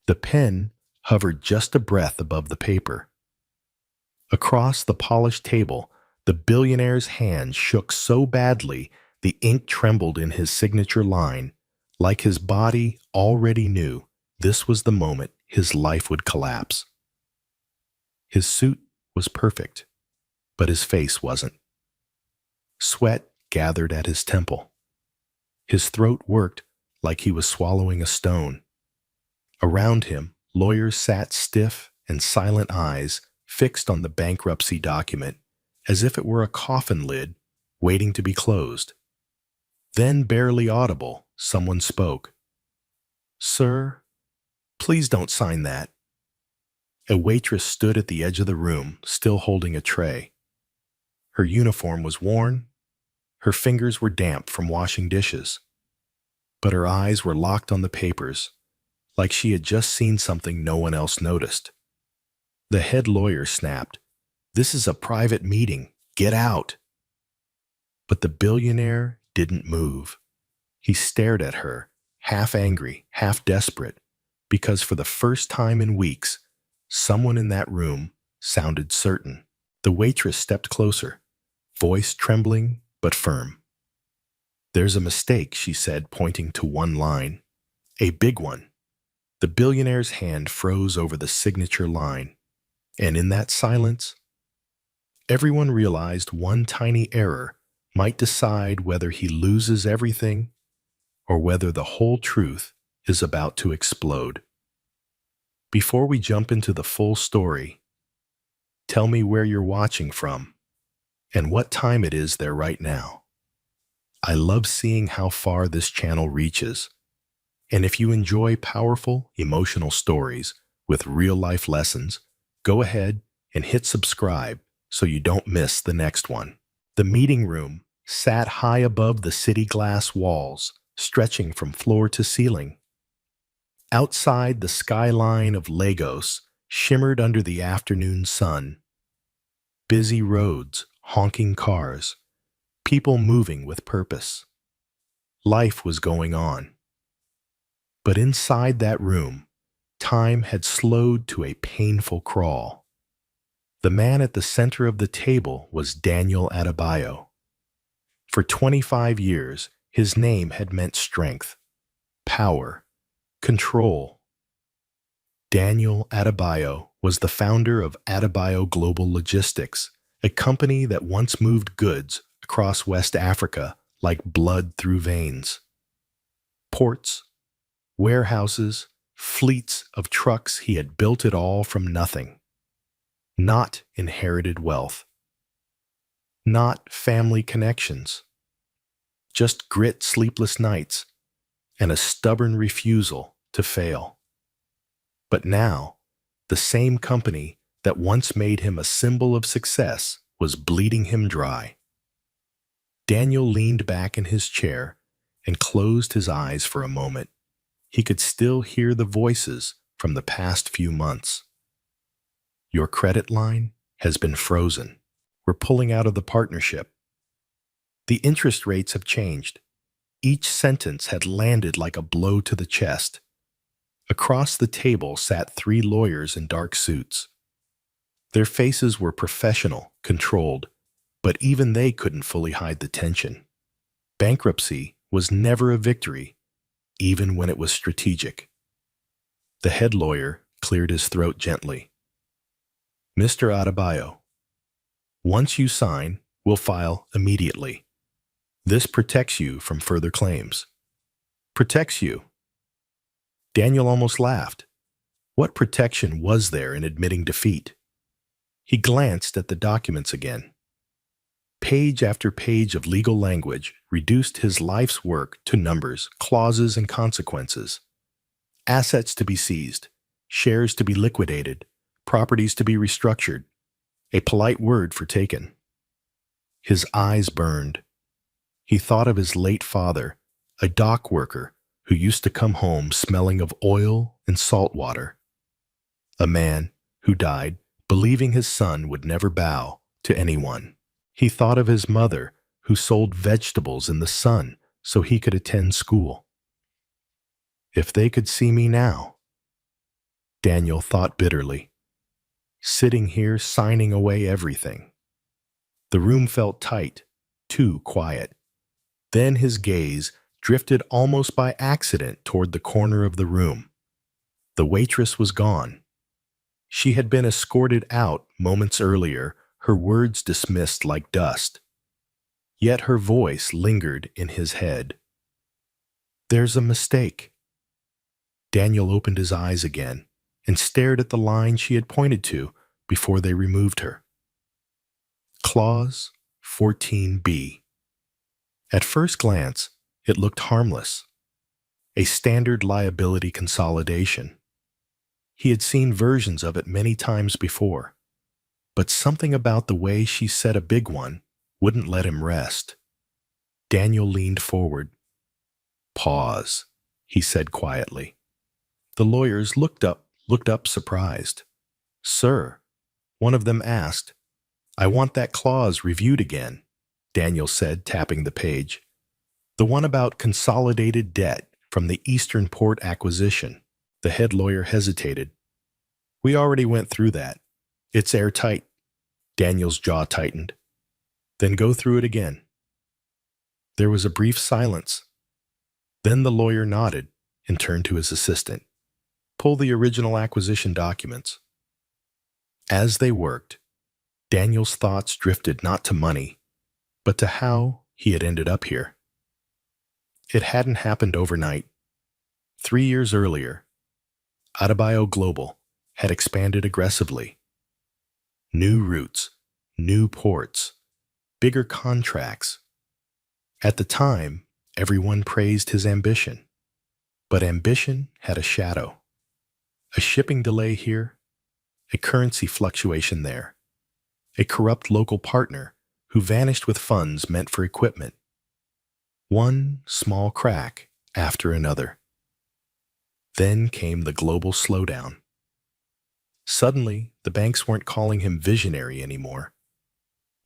The pen hovered just a breath above the paper. Across the polished table, the billionaire's hand shook so badly the ink trembled in his signature line, like his body already knew this was the moment his life would collapse. His suit was perfect, but his face wasn't. Sweat gathered at his temple. His throat worked like he was swallowing a stone. Around him, lawyers sat stiff and silent eyes fixed on the bankruptcy document as if it were a coffin lid waiting to be closed. Then, barely audible, someone spoke. "Sir, please don't sign that." A waitress stood at the edge of the room, still holding a tray. Her uniform was worn. Her fingers were damp from washing dishes. But her eyes were locked on the papers, like she had just seen something no one else noticed. The head lawyer snapped, "This is a private meeting. Get out." But the billionaire didn't move. He stared at her, half angry, half desperate, because for the first time in weeks, someone in that room sounded certain. The waitress stepped closer, voice trembling but firm. "There's a mistake," she said, pointing to one line. "A big one." The billionaire's hand froze over the signature line, and in that silence, everyone realized one tiny error might decide whether he loses everything or whether the whole truth is about to explode. Before we jump into the full story, tell me where you're watching from and what time it is there right now. I love seeing how far this channel reaches. And if you enjoy powerful, emotional stories with real-life lessons, go ahead and hit subscribe so you don't miss the next one. The meeting room sat high above the city glass walls, stretching from floor to ceiling. Outside, the skyline of Lagos shimmered under the afternoon sun. Busy roads, honking cars, people moving with purpose. Life was going on. But inside that room, time had slowed to a painful crawl. The man at the center of the table was Daniel Adebayo. For 25 years, his name had meant strength, power, control. Daniel Adebayo was the founder of Adebayo Global Logistics, a company that once moved goods across West Africa like blood through veins. Ports, warehouses, fleets of trucks, he had built it all from nothing. Not inherited wealth. Not family connections. Just grit, sleepless nights, and a stubborn refusal to fail. But now, the same company that once made him a symbol of success was bleeding him dry. Daniel leaned back in his chair and closed his eyes for a moment. He could still hear the voices from the past few months. "Your credit line has been frozen. We're pulling out of the partnership. The interest rates have changed." Each sentence had landed like a blow to the chest. Across the table sat 3 lawyers in dark suits. Their faces were professional, controlled, but even they couldn't fully hide the tension. Bankruptcy was never a victory, even when it was strategic. The head lawyer cleared his throat gently. "Mr. Adebayo, once you sign, we'll file immediately. This protects you from further claims." "Protects you?" Daniel almost laughed. What protection was there in admitting defeat? He glanced at the documents again. Page after page of legal language reduced his life's work to numbers, clauses, and consequences. Assets to be seized, shares to be liquidated, properties to be restructured, a polite word for taken. His eyes burned. He thought of his late father, a dock worker who used to come home smelling of oil and salt water. A man who died believing his son would never bow to anyone. He thought of his mother who sold vegetables in the sun so he could attend school. "If they could see me now," Daniel thought bitterly, sitting here signing away everything. The room felt tight, too quiet. Then his gaze drifted almost by accident toward the corner of the room. The waitress was gone. She had been escorted out moments earlier, her words dismissed like dust. Yet her voice lingered in his head. "There's a mistake." Daniel opened his eyes again and stared at the line she had pointed to before they removed her. Clause 14B. At first glance, it looked harmless. A standard liability consolidation. He had seen versions of it many times before, but something about the way she said a big one wouldn't let him rest. Daniel leaned forward. "Pause," he said quietly. The lawyers looked up surprised. "Sir," one of them asked. "I want that clause reviewed again," Daniel said, tapping the page. "The one about consolidated debt from the Eastern Port acquisition." The head lawyer hesitated. "We already went through that. It's airtight." Daniel's jaw tightened. "Then go through it again." There was a brief silence. Then the lawyer nodded and turned to his assistant. "Pull the original acquisition documents." As they worked, Daniel's thoughts drifted not to money, but to how he had ended up here. It hadn't happened overnight. 3 years earlier, Adebayo Global had expanded aggressively. New routes, new ports, bigger contracts. At the time, everyone praised his ambition. But ambition had a shadow. A shipping delay here, a currency fluctuation there, a corrupt local partner who vanished with funds meant for equipment. One small crack after another. Then came the global slowdown. Suddenly, the banks weren't calling him visionary anymore.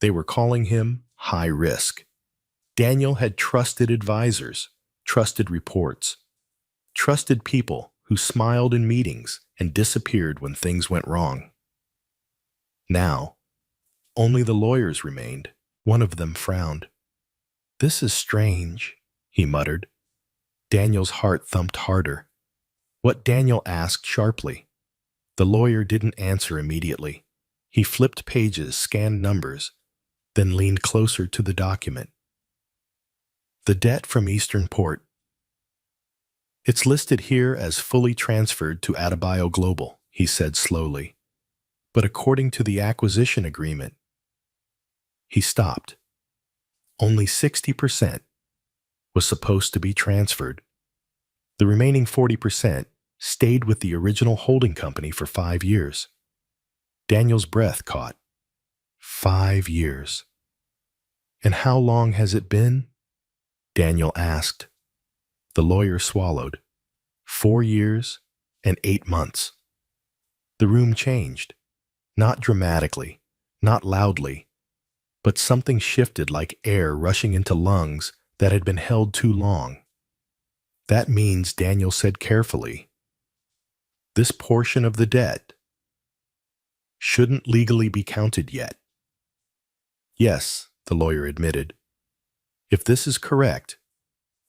They were calling him high risk. Daniel had trusted advisors, trusted reports, trusted people who smiled in meetings and disappeared when things went wrong. Now, only the lawyers remained. One of them frowned. "This is strange," he muttered. Daniel's heart thumped harder. What Daniel asked sharply. The lawyer didn't answer immediately. He flipped pages, scanned numbers, then leaned closer to the document. "The debt from Eastern Port. It's listed here as fully transferred to Adebayo Global," he said slowly. "But according to the acquisition agreement..." He stopped. Only 60% was supposed to be transferred. The remaining 40% stayed with the original holding company for 5 years. Daniel's breath caught. 5 years. "And how long has it been?" Daniel asked. The lawyer swallowed. 4 years and 8 months. The room changed. Not dramatically, not loudly, but something shifted like air rushing into lungs that had been held too long. "That means," Daniel said carefully, "this portion of the debt shouldn't legally be counted yet." "Yes," the lawyer admitted. "If this is correct,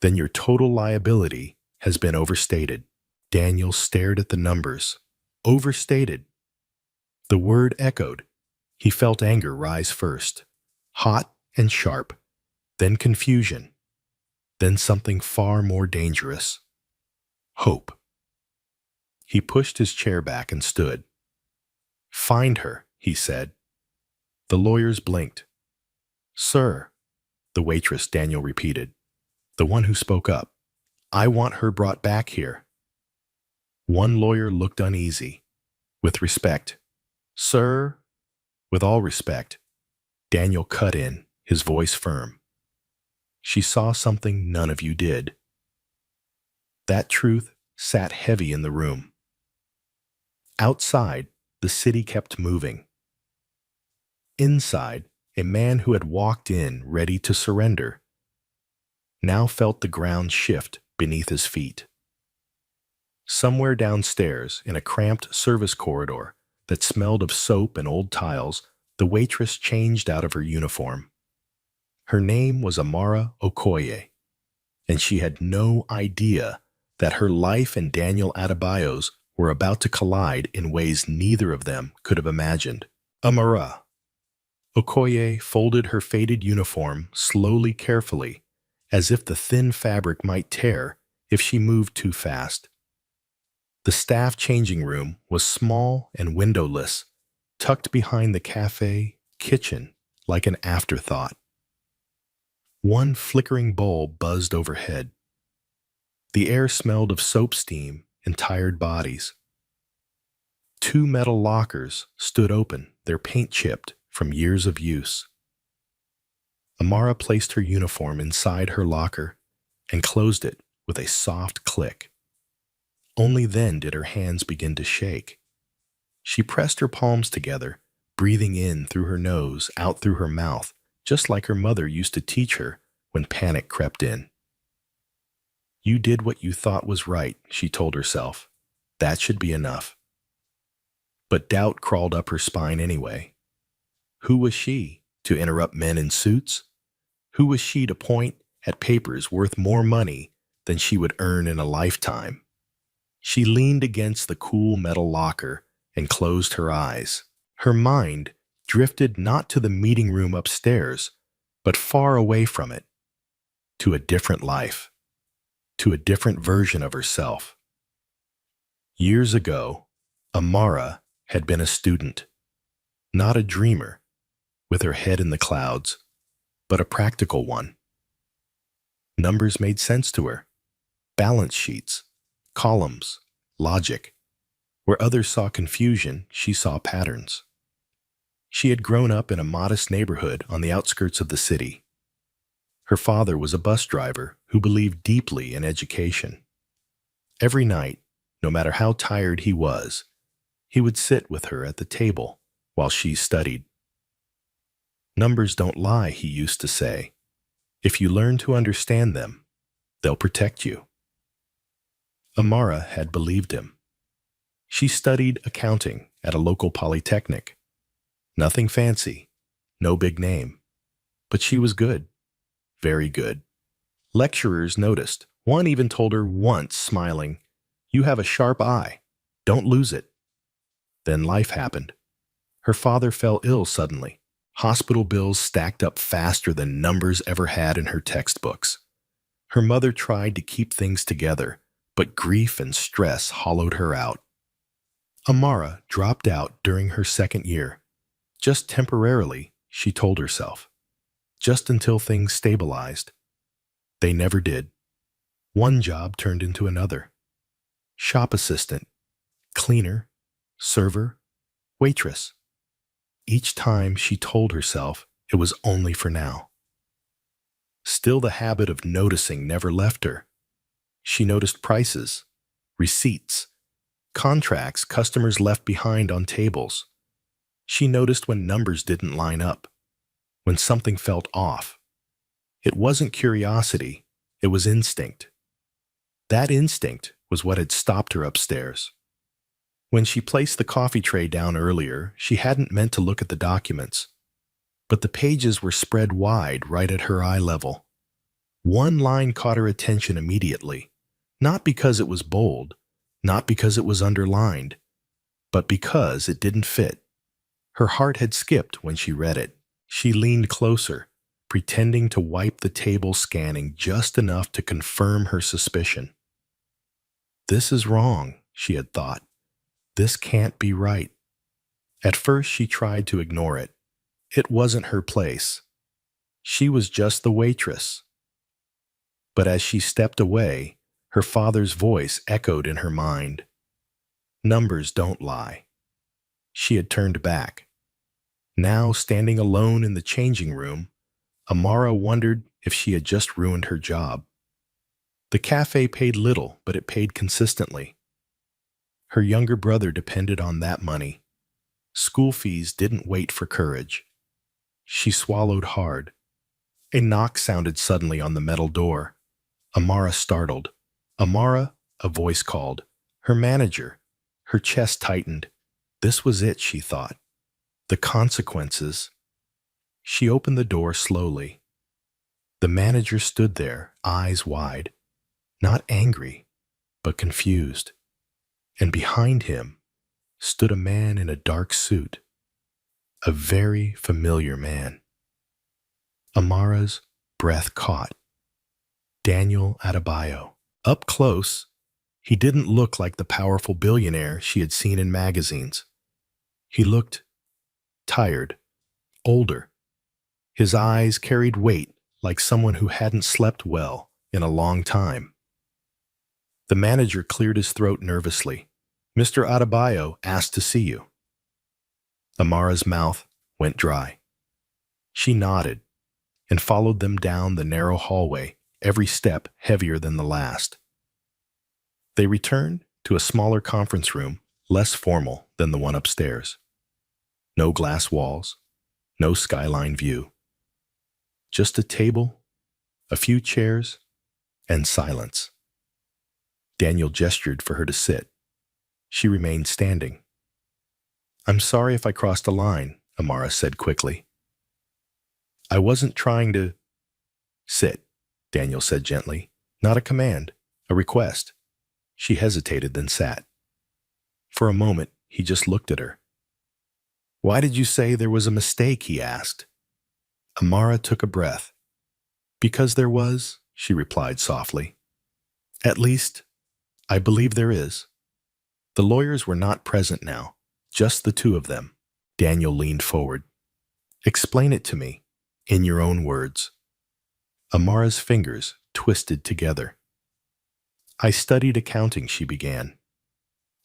then your total liability has been overstated." Daniel stared at the numbers. Overstated. The word echoed. He felt anger rise first, hot and sharp, then confusion, then something far more dangerous. Hope. He pushed his chair back and stood. "Find her," he said. The lawyers blinked. "Sir," the waitress, Daniel repeated, the one who spoke up, "I want her brought back here." One lawyer looked uneasy. "With respect." "Sir," with all respect, Daniel cut in, his voice firm. "She saw something none of you did." That truth sat heavy in the room. Outside, the city kept moving. Inside, a man who had walked in ready to surrender now felt the ground shift beneath his feet. Somewhere downstairs, in a cramped service corridor that smelled of soap and old tiles, the waitress changed out of her uniform. Her name was Amara Okoye, and she had no idea that her life and Daniel Adebayo's were about to collide in ways neither of them could have imagined. Amara Okoye folded her faded uniform slowly, carefully, as if the thin fabric might tear if she moved too fast. The staff changing room was small and windowless, tucked behind the cafe kitchen like an afterthought. One flickering bulb buzzed overhead. The air smelled of soap steam and tired bodies. Two metal lockers stood open, their paint chipped from years of use. Amara placed her uniform inside her locker and closed it with a soft click. Only then did her hands begin to shake. She pressed her palms together, breathing in through her nose, out through her mouth, just like her mother used to teach her when panic crept in. You did what you thought was right, she told herself. That should be enough. But doubt crawled up her spine anyway. Who was she to interrupt men in suits? Who was she to point at papers worth more money than she would earn in a lifetime? She leaned against the cool metal locker and closed her eyes. Her mind drifted not to the meeting room upstairs, but far away from it, to a different life, to a different version of herself. Years ago, Amara had been a student, not a dreamer, with her head in the clouds, but a practical one. Numbers made sense to her. Balance sheets, columns, logic. Where others saw confusion, she saw patterns. She had grown up in a modest neighborhood on the outskirts of the city. Her father was a bus driver who believed deeply in education. Every night, no matter how tired he would sit with her at the table while she studied. Numbers don't lie, he used to say. If you learn to understand them, they'll protect you. Amara had believed him. She studied accounting at a local polytechnic. Nothing fancy, no big name. But she was good, very good. Lecturers noticed. One even told her once, smiling, "You have a sharp eye. Don't lose it." Then life happened. Her father fell ill suddenly. Hospital bills stacked up faster than Numbers ever had in her textbooks. Her mother tried to keep things together, but grief and stress hollowed her out. Amara dropped out during her second year. Just temporarily, she told herself. Just until things stabilized. They never did. One job turned into another. Shop assistant, cleaner, server, waitress. Each time she told herself it was only for now. Still, the habit of noticing never left her. She noticed prices, receipts, contracts customers left behind on tables. She noticed when numbers didn't line up, when something felt off. It wasn't curiosity, it was instinct. That instinct was what had stopped her upstairs. When she placed the coffee tray down earlier, she hadn't meant to look at the documents. But the pages were spread wide right at her eye level. One line caught her attention immediately, not because it was bold, not because it was underlined, but because it didn't fit. Her heart had skipped when she read it. She leaned closer, pretending to wipe the table, scanning just enough to confirm her suspicion. This is wrong, she had thought. This can't be right. At first, she tried to ignore it. It wasn't her place. She was just the waitress. But as she stepped away, her father's voice echoed in her mind. Numbers don't lie. She had turned back. Now, standing alone in the changing room, Amara wondered if she had just ruined her job. The cafe paid little, but it paid consistently. Her younger brother depended on that money. School fees didn't wait for courage. She swallowed hard. A knock sounded suddenly on the metal door. Amara startled. "Amara," a voice called. Her manager. Her chest tightened. This was it, she thought. The consequences. She opened the door slowly. The manager stood there, eyes wide, not angry, but confused. And behind him stood a man in a dark suit, a very familiar man. Amara's breath caught. Daniel Adebayo. Up close, he didn't look like the powerful billionaire she had seen in magazines. He looked tired, older. His eyes carried weight like someone who hadn't slept well in a long time. The manager cleared his throat nervously. Mr. Adebayo asked to see you. Amara's mouth went dry. She nodded and followed them down the narrow hallway, every step heavier than the last. They returned to a smaller conference room, less formal than the one upstairs. No glass walls, no skyline view. Just a table, a few chairs, and silence. Daniel gestured for her to sit. She remained standing. I'm sorry if I crossed a line, Amara said quickly. I wasn't trying to... Sit, Daniel said gently. Not a command, a request. She hesitated, then sat. For a moment, he just looked at her. Why did you say there was a mistake, he asked. Amara took a breath. Because there was, she replied softly. At least, I believe there is. The lawyers were not present now, just the two of them. Daniel leaned forward. Explain it to me, in your own words. Amara's fingers twisted together. I studied accounting, she began.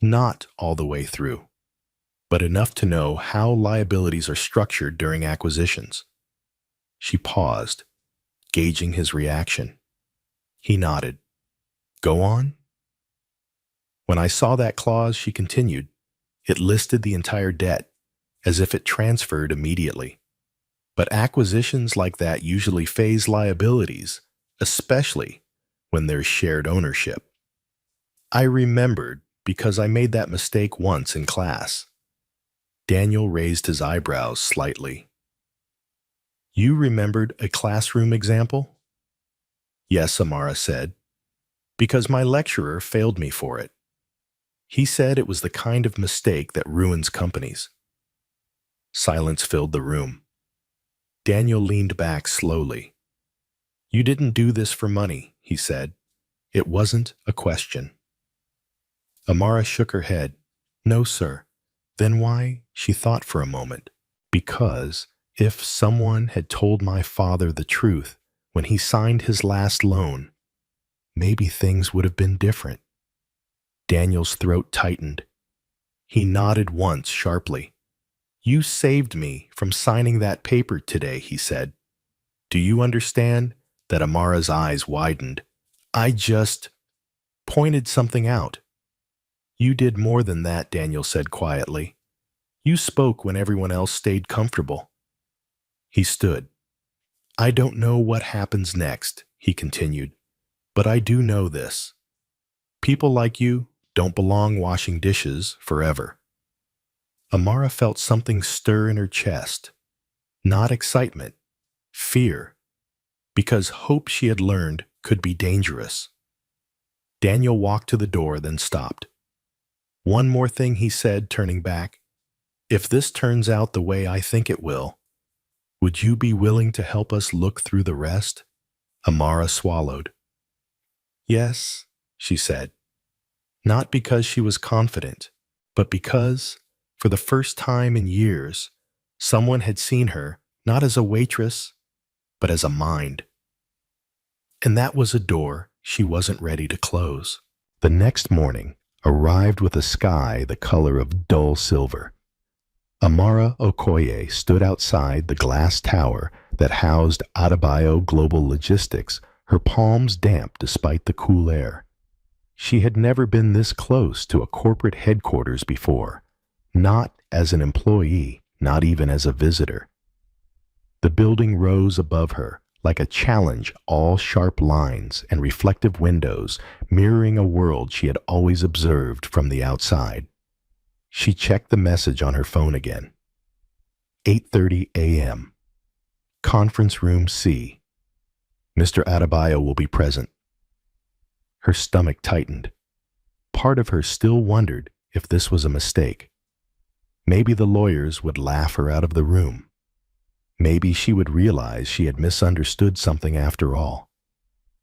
Not all the way through, but enough to know how liabilities are structured during acquisitions. She paused, gauging his reaction. He nodded. Go on? When I saw that clause, she continued, it listed the entire debt, as if it transferred immediately. But acquisitions like that usually phase liabilities, especially when there's shared ownership. I remembered because I made that mistake once in class. Daniel raised his eyebrows slightly. You remembered a classroom example? Yes, Amara said, because my lecturer failed me for it. He said it was the kind of mistake that ruins companies. Silence filled the room. Daniel leaned back slowly. You didn't do this for money, he said. It wasn't a question. Amara shook her head. No, sir. Then why? She thought for a moment. Because if someone had told my father the truth when he signed his last loan, maybe things would have been different. Daniel's throat tightened. He nodded once sharply. You saved me from signing that paper today, he said. Do you understand? That Amara's eyes widened. I just pointed something out. You did more than that, Daniel said quietly. You spoke when everyone else stayed comfortable. He stood. I don't know what happens next, he continued, but I do know this. People like you don't belong washing dishes forever. Amara felt something stir in her chest. Not excitement, fear, because hope she had learned could be dangerous. Daniel walked to the door, then stopped. One more thing, he said, turning back. If this turns out the way I think it will, would you be willing to help us look through the rest? Amara swallowed. Yes, she said. Not because she was confident, but because, for the first time in years, someone had seen her not as a waitress, but as a mind. And that was a door she wasn't ready to close. The next morning arrived with a sky the color of dull silver. Amara Okoye stood outside the glass tower that housed Adebayo Global Logistics, her palms damp despite the cool air. She had never been this close to a corporate headquarters before, not as an employee, not even as a visitor. The building rose above her like a challenge, all sharp lines and reflective windows mirroring a world she had always observed from the outside. She checked the message on her phone again. 8:30 a.m. Conference Room C. Mr. Adebayo will be present. Her stomach tightened. Part of her still wondered if this was a mistake. Maybe the lawyers would laugh her out of the room. Maybe she would realize she had misunderstood something after all.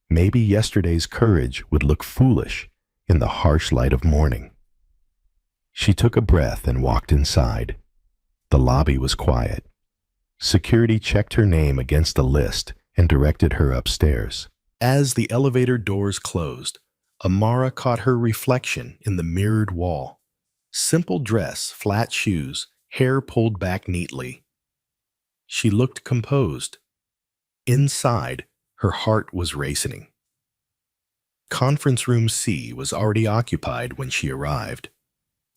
Maybe yesterday's courage would look foolish in the harsh light of morning. She took a breath and walked inside. The lobby was quiet. Security checked her name against a list and directed her upstairs. As the elevator doors closed, Amara caught her reflection in the mirrored wall. Simple dress, flat shoes, hair pulled back neatly. She looked composed. Inside, her heart was racing. Conference Room C was already occupied when she arrived.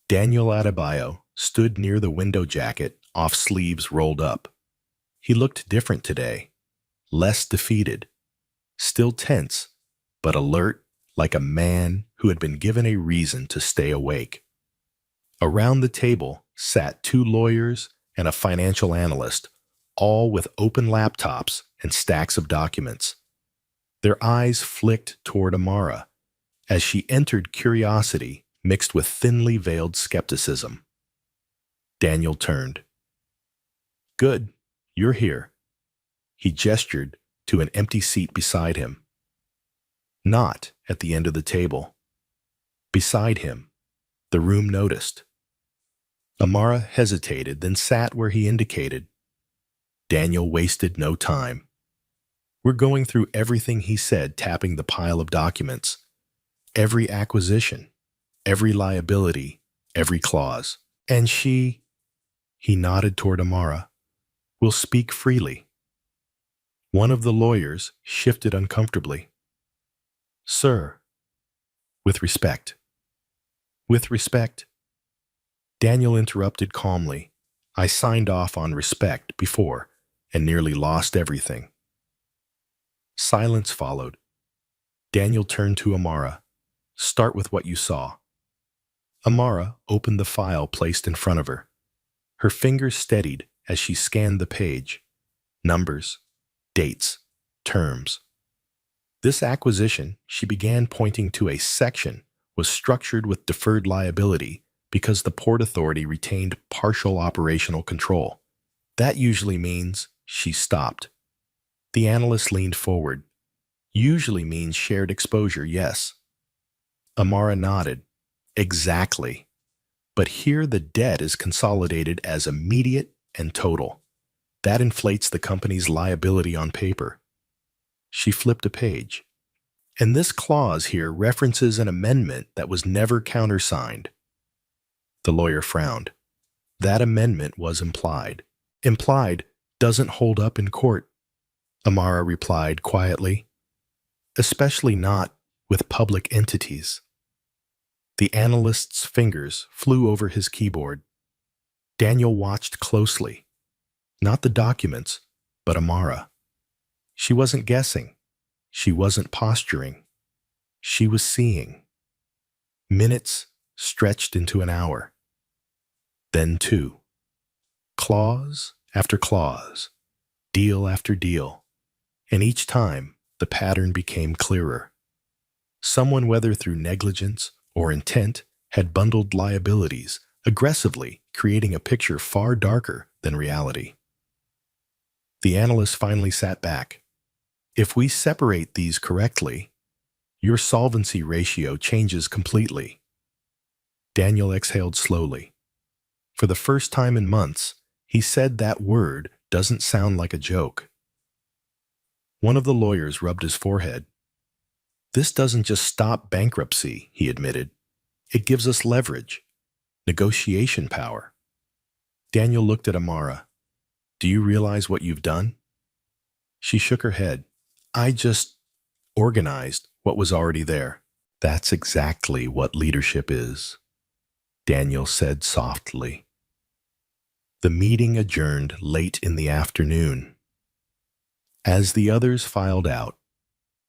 Daniel Adebayo stood near the window jacket, off sleeves rolled up. He looked different today, less defeated, still tense, but alert like a man who had been given a reason to stay awake. Around the table sat two lawyers and a financial analyst, all with open laptops and stacks of documents. Their eyes flicked toward Amara as she entered curiosity mixed with thinly veiled skepticism. Daniel turned. "Good, you're here." He gestured to an empty seat beside him. Not at the end of the table. Beside him, the room noticed. Amara hesitated, then sat where he indicated. Daniel wasted no time. "We're going through everything," he said, tapping the pile of documents. "Every acquisition, every liability, every clause. And she," he nodded toward Amara, "will speak freely." One of the lawyers shifted uncomfortably. "Sir." "With respect." "With respect." Daniel interrupted calmly. "I signed off on respect before and nearly lost everything." Silence followed. Daniel turned to Amara. "Start with what you saw." Amara opened the file placed in front of her. Her fingers steadied as she scanned the page. Numbers, dates, terms. This acquisition, she began pointing to a section, was structured with deferred liability because the Port Authority retained partial operational control. That usually means she stopped. The analyst leaned forward. Usually means shared exposure, yes. Amara nodded. Exactly. But here the debt is consolidated as immediate and total. That inflates the company's liability on paper. She flipped a page. And this clause here references an amendment that was never countersigned. The lawyer frowned. That amendment was implied. Implied doesn't hold up in court, Amara replied quietly. Especially not with public entities. The analyst's fingers flew over his keyboard. Daniel watched closely. Not the documents, but Amara. She wasn't guessing. She wasn't posturing. She was seeing. Minutes stretched into an hour. Then 2. Clause after clause. Deal after deal. And each time, the pattern became clearer. Someone, whether through negligence or intent, had bundled liabilities, aggressively creating a picture far darker than reality. The analyst finally sat back. If we separate these correctly, your solvency ratio changes completely. Daniel exhaled slowly. For the first time in months, he said that word doesn't sound like a joke. One of the lawyers rubbed his forehead. This doesn't just stop bankruptcy, he admitted. It gives us leverage, negotiation power. Daniel looked at Amara. Do you realize what you've done? She shook her head. I just organized what was already there. That's exactly what leadership is, Daniel said softly. The meeting adjourned late in the afternoon. As the others filed out,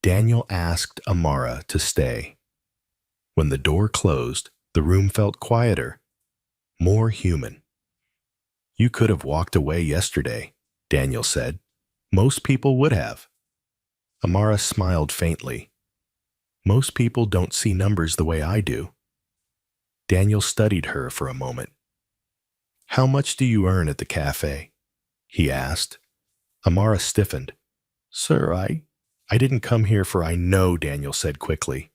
Daniel asked Amara to stay. When the door closed, the room felt quieter, more human. "You could have walked away yesterday," Daniel said. "Most people would have." Amara smiled faintly. "Most people don't see numbers the way I do." Daniel studied her for a moment. "How much do you earn at the cafe?" he asked. Amara stiffened. "Sir, I didn't come here for I know," Daniel said quickly.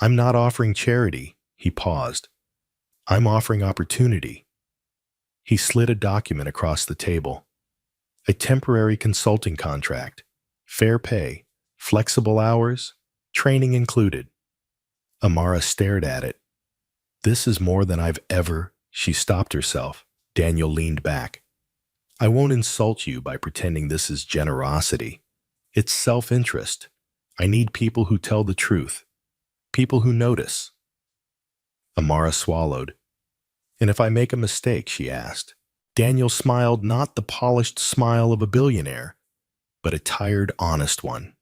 "I'm not offering charity." He paused. "I'm offering opportunity." He slid a document across the table. "A temporary consulting contract. Fair pay. Flexible hours. Training included." Amara stared at it. "This is more than I've ever—" She stopped herself. Daniel leaned back. "I won't insult you by pretending this is generosity. It's self-interest. I need people who tell the truth. People who notice." Amara swallowed. "And if I make a mistake?" she asked. Daniel smiled, not the polished smile of a billionaire, but a tired, honest one.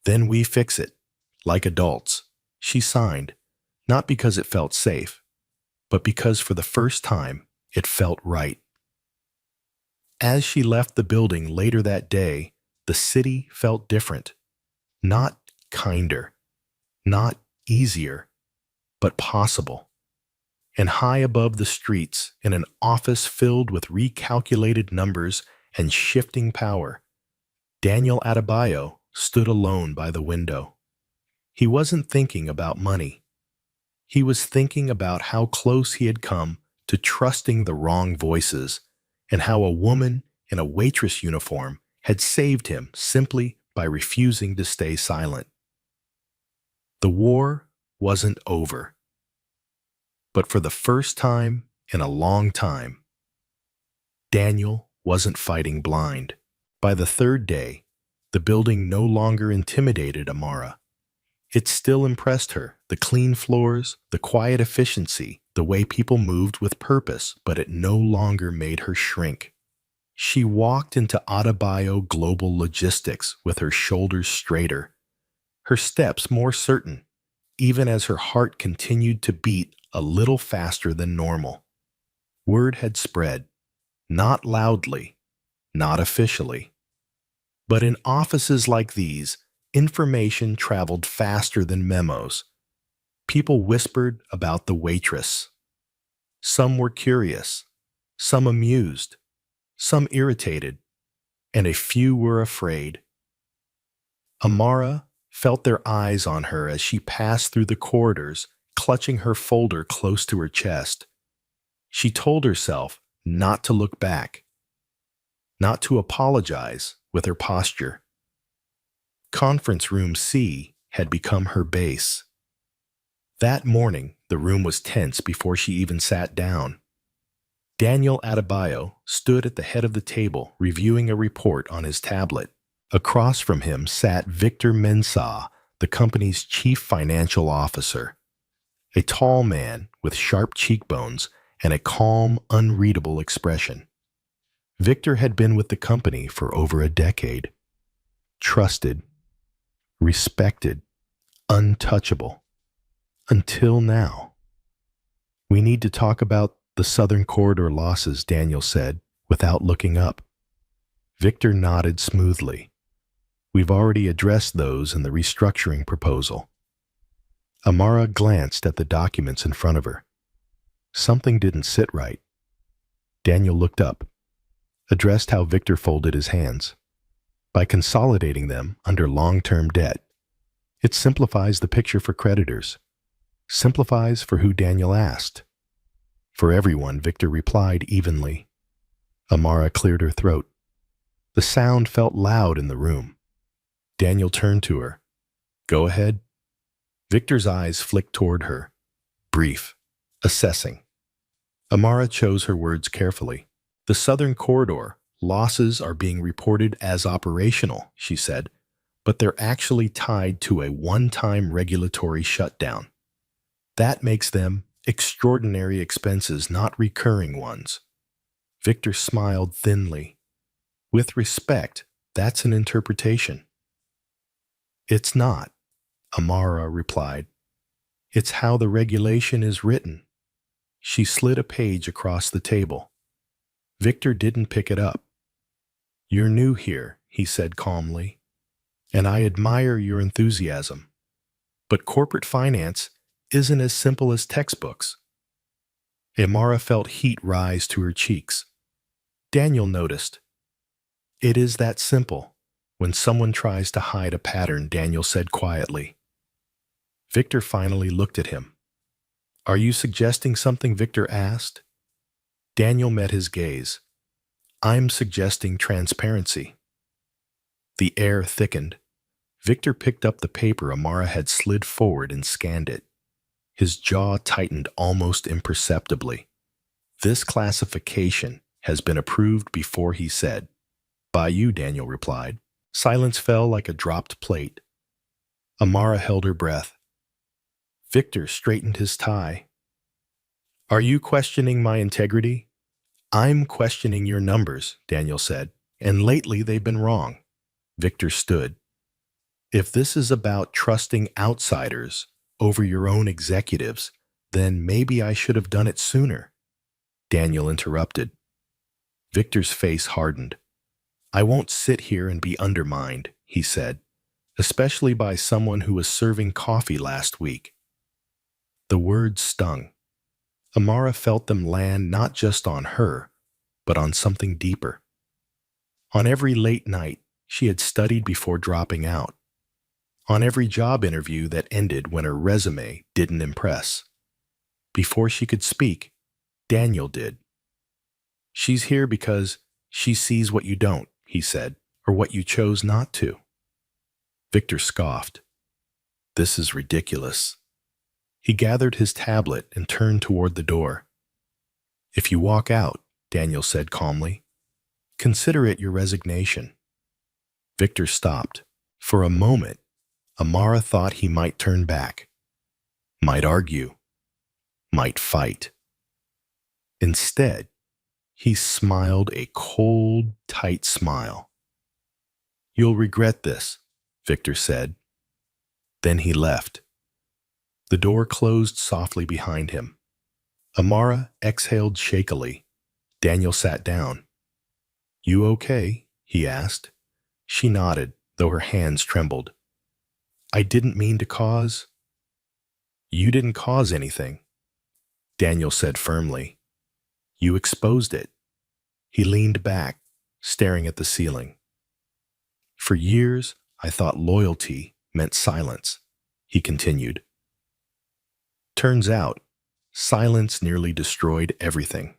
"Then we fix it, like adults." She signed, not because it felt safe, but because for the first time it felt right. As she left the building later that day, the city felt different. Not kinder, not easier, but possible. And high above the streets, in an office filled with recalculated numbers and shifting power, Daniel Adebayo stood alone by the window. He wasn't thinking about money. He was thinking about how close he had come to trusting the wrong voices, and how a woman in a waitress uniform had saved him simply by refusing to stay silent. The war wasn't over. But for the first time in a long time, Daniel wasn't fighting blind. By the third day, the building no longer intimidated Amara. It still impressed her, the clean floors, the quiet efficiency, the way people moved with purpose, but it no longer made her shrink. She walked into Adebayo Global Logistics with her shoulders straighter, her steps more certain, even as her heart continued to beat a little faster than normal. Word had spread, not loudly, not officially. But in offices like these, information traveled faster than memos. People whispered about the waitress. Some were curious, some amused, some irritated, and a few were afraid. Amara felt their eyes on her as she passed through the corridors, clutching her folder close to her chest. She told herself not to look back, not to apologize with her posture. Conference Room C had become her base. That morning, the room was tense before she even sat down. Daniel Adebayo stood at the head of the table reviewing a report on his tablet. Across from him sat Victor Mensah, the company's chief financial officer. A tall man with sharp cheekbones and a calm, unreadable expression. Victor had been with the company for over a decade. Trusted, respected, untouchable. Until now. "We need to talk about the Southern Corridor losses," Daniel said, without looking up. Victor nodded smoothly. "We've already addressed those in the restructuring proposal." Amara glanced at the documents in front of her. Something didn't sit right. Daniel looked up, addressed how Victor folded his hands. By consolidating them under long-term debt, it simplifies the picture for creditors. Simplifies for who Daniel asked. For everyone, Victor replied evenly. Amara cleared her throat. The sound felt loud in the room. Daniel turned to her. "Go ahead." Victor's eyes flicked toward her. Brief. Assessing. Amara chose her words carefully. "The Southern Corridor losses are being reported as operational," she said, "but they're actually tied to a one-time regulatory shutdown. That makes them extraordinary expenses, not recurring ones." Victor smiled thinly. "With respect, That's an interpretation. It's not, Amara replied. It's how the regulation is written. She slid a page across the table. Victor didn't pick it up. You're new here, he said calmly, and I admire your enthusiasm. But corporate finance isn't as simple as textbooks. Amara felt heat rise to her cheeks. Daniel noticed. It is that simple. When someone tries to hide a pattern, Daniel said quietly. Victor finally looked at him. Are you suggesting something? Victor asked. Daniel met his gaze. I'm suggesting transparency. The air thickened. Victor picked up the paper Amara had slid forward and scanned it. His jaw tightened almost imperceptibly. This classification has been approved before, he said. By you, Daniel replied. Silence fell like a dropped plate. Amara held her breath. Victor straightened his tie. Are you questioning my integrity? I'm questioning your numbers, Daniel said, and lately they've been wrong. Victor stood. If this is about trusting outsiders over your own executives, then maybe I should have done it sooner. Daniel interrupted. Victor's face hardened. I won't sit here and be undermined, he said, especially by someone who was serving coffee last week. The words stung. Amara felt them land not just on her, but on something deeper. On every late night, she had studied before dropping out. On every job interview that ended when her resume didn't impress. Before she could speak, Daniel did. She's here because she sees what you don't, he said, or what you chose not to. Victor scoffed. This is ridiculous. He gathered his tablet and turned toward the door. If you walk out, Daniel said calmly, consider it your resignation. Victor stopped. For a moment, Amara thought he might turn back, might argue, might fight. Instead, he smiled a cold, tight smile. You'll regret this, Victor said. Then he left. The door closed softly behind him. Amara exhaled shakily. Daniel sat down. You okay? He asked. She nodded, though her hands trembled. I didn't mean to cause. You didn't cause anything, Daniel said firmly. You exposed it. He leaned back, staring at the ceiling. For years, I thought loyalty meant silence, he continued. Turns out, silence nearly destroyed everything.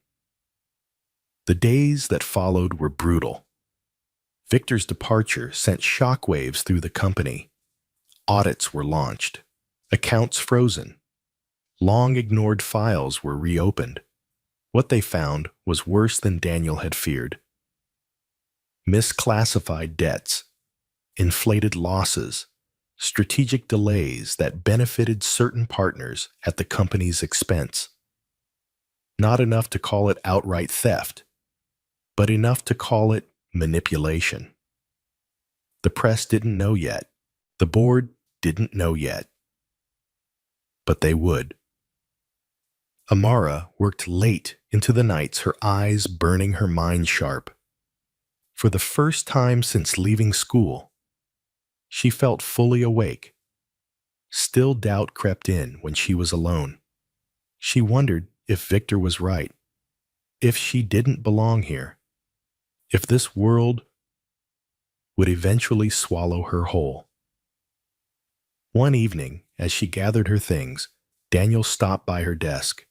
The days that followed were brutal. Victor's departure sent shockwaves through the company. Audits were launched, accounts frozen. Long-ignored files were reopened. What they found was worse than Daniel had feared. Misclassified debts, inflated losses, strategic delays that benefited certain partners at the company's expense. Not enough to call it outright theft, but enough to call it manipulation. The press didn't know yet. The board didn't know yet. But they would. Amara worked late into the nights, her eyes burning, her mind sharp. For the first time since leaving school, she felt fully awake. Still, doubt crept in when she was alone. She wondered if Victor was right, if she didn't belong here, if this world would eventually swallow her whole. One evening, as she gathered her things, Daniel stopped by her desk.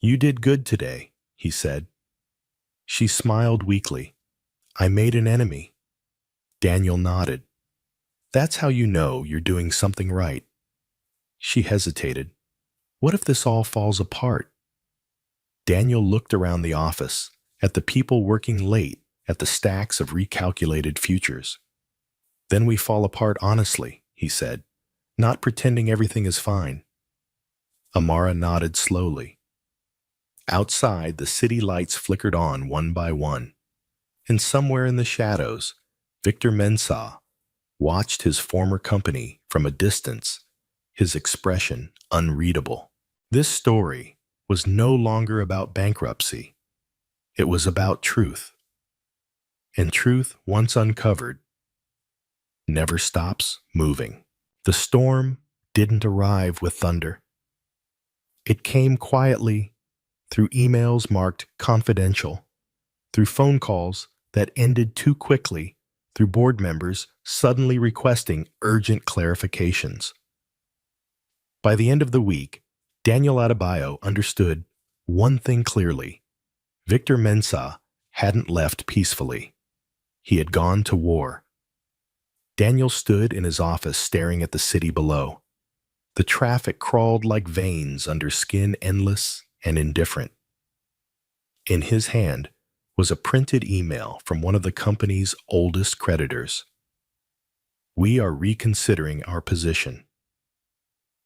You did good today, he said. She smiled weakly. I made an enemy. Daniel nodded. That's how you know you're doing something right. She hesitated. What if this all falls apart? Daniel looked around the office, at the people working late, at the stacks of recalculated futures. Then we fall apart honestly, he said, not pretending everything is fine. Amara nodded slowly. Outside, the city lights flickered on one by one, and somewhere in the shadows, Victor Mensah watched his former company from a distance, his expression unreadable. This story was no longer about bankruptcy. It was about truth. And truth, once uncovered, never stops moving. The storm didn't arrive with thunder. It came quietly through emails marked confidential, through phone calls that ended too quickly, through board members suddenly requesting urgent clarifications. By the end of the week, Daniel Adebayo understood one thing clearly. Victor Mensah hadn't left peacefully. He had gone to war. Daniel stood in his office staring at the city below. The traffic crawled like veins under skin, endless and indifferent. In his hand was a printed email from one of the company's oldest creditors. "We are reconsidering our position.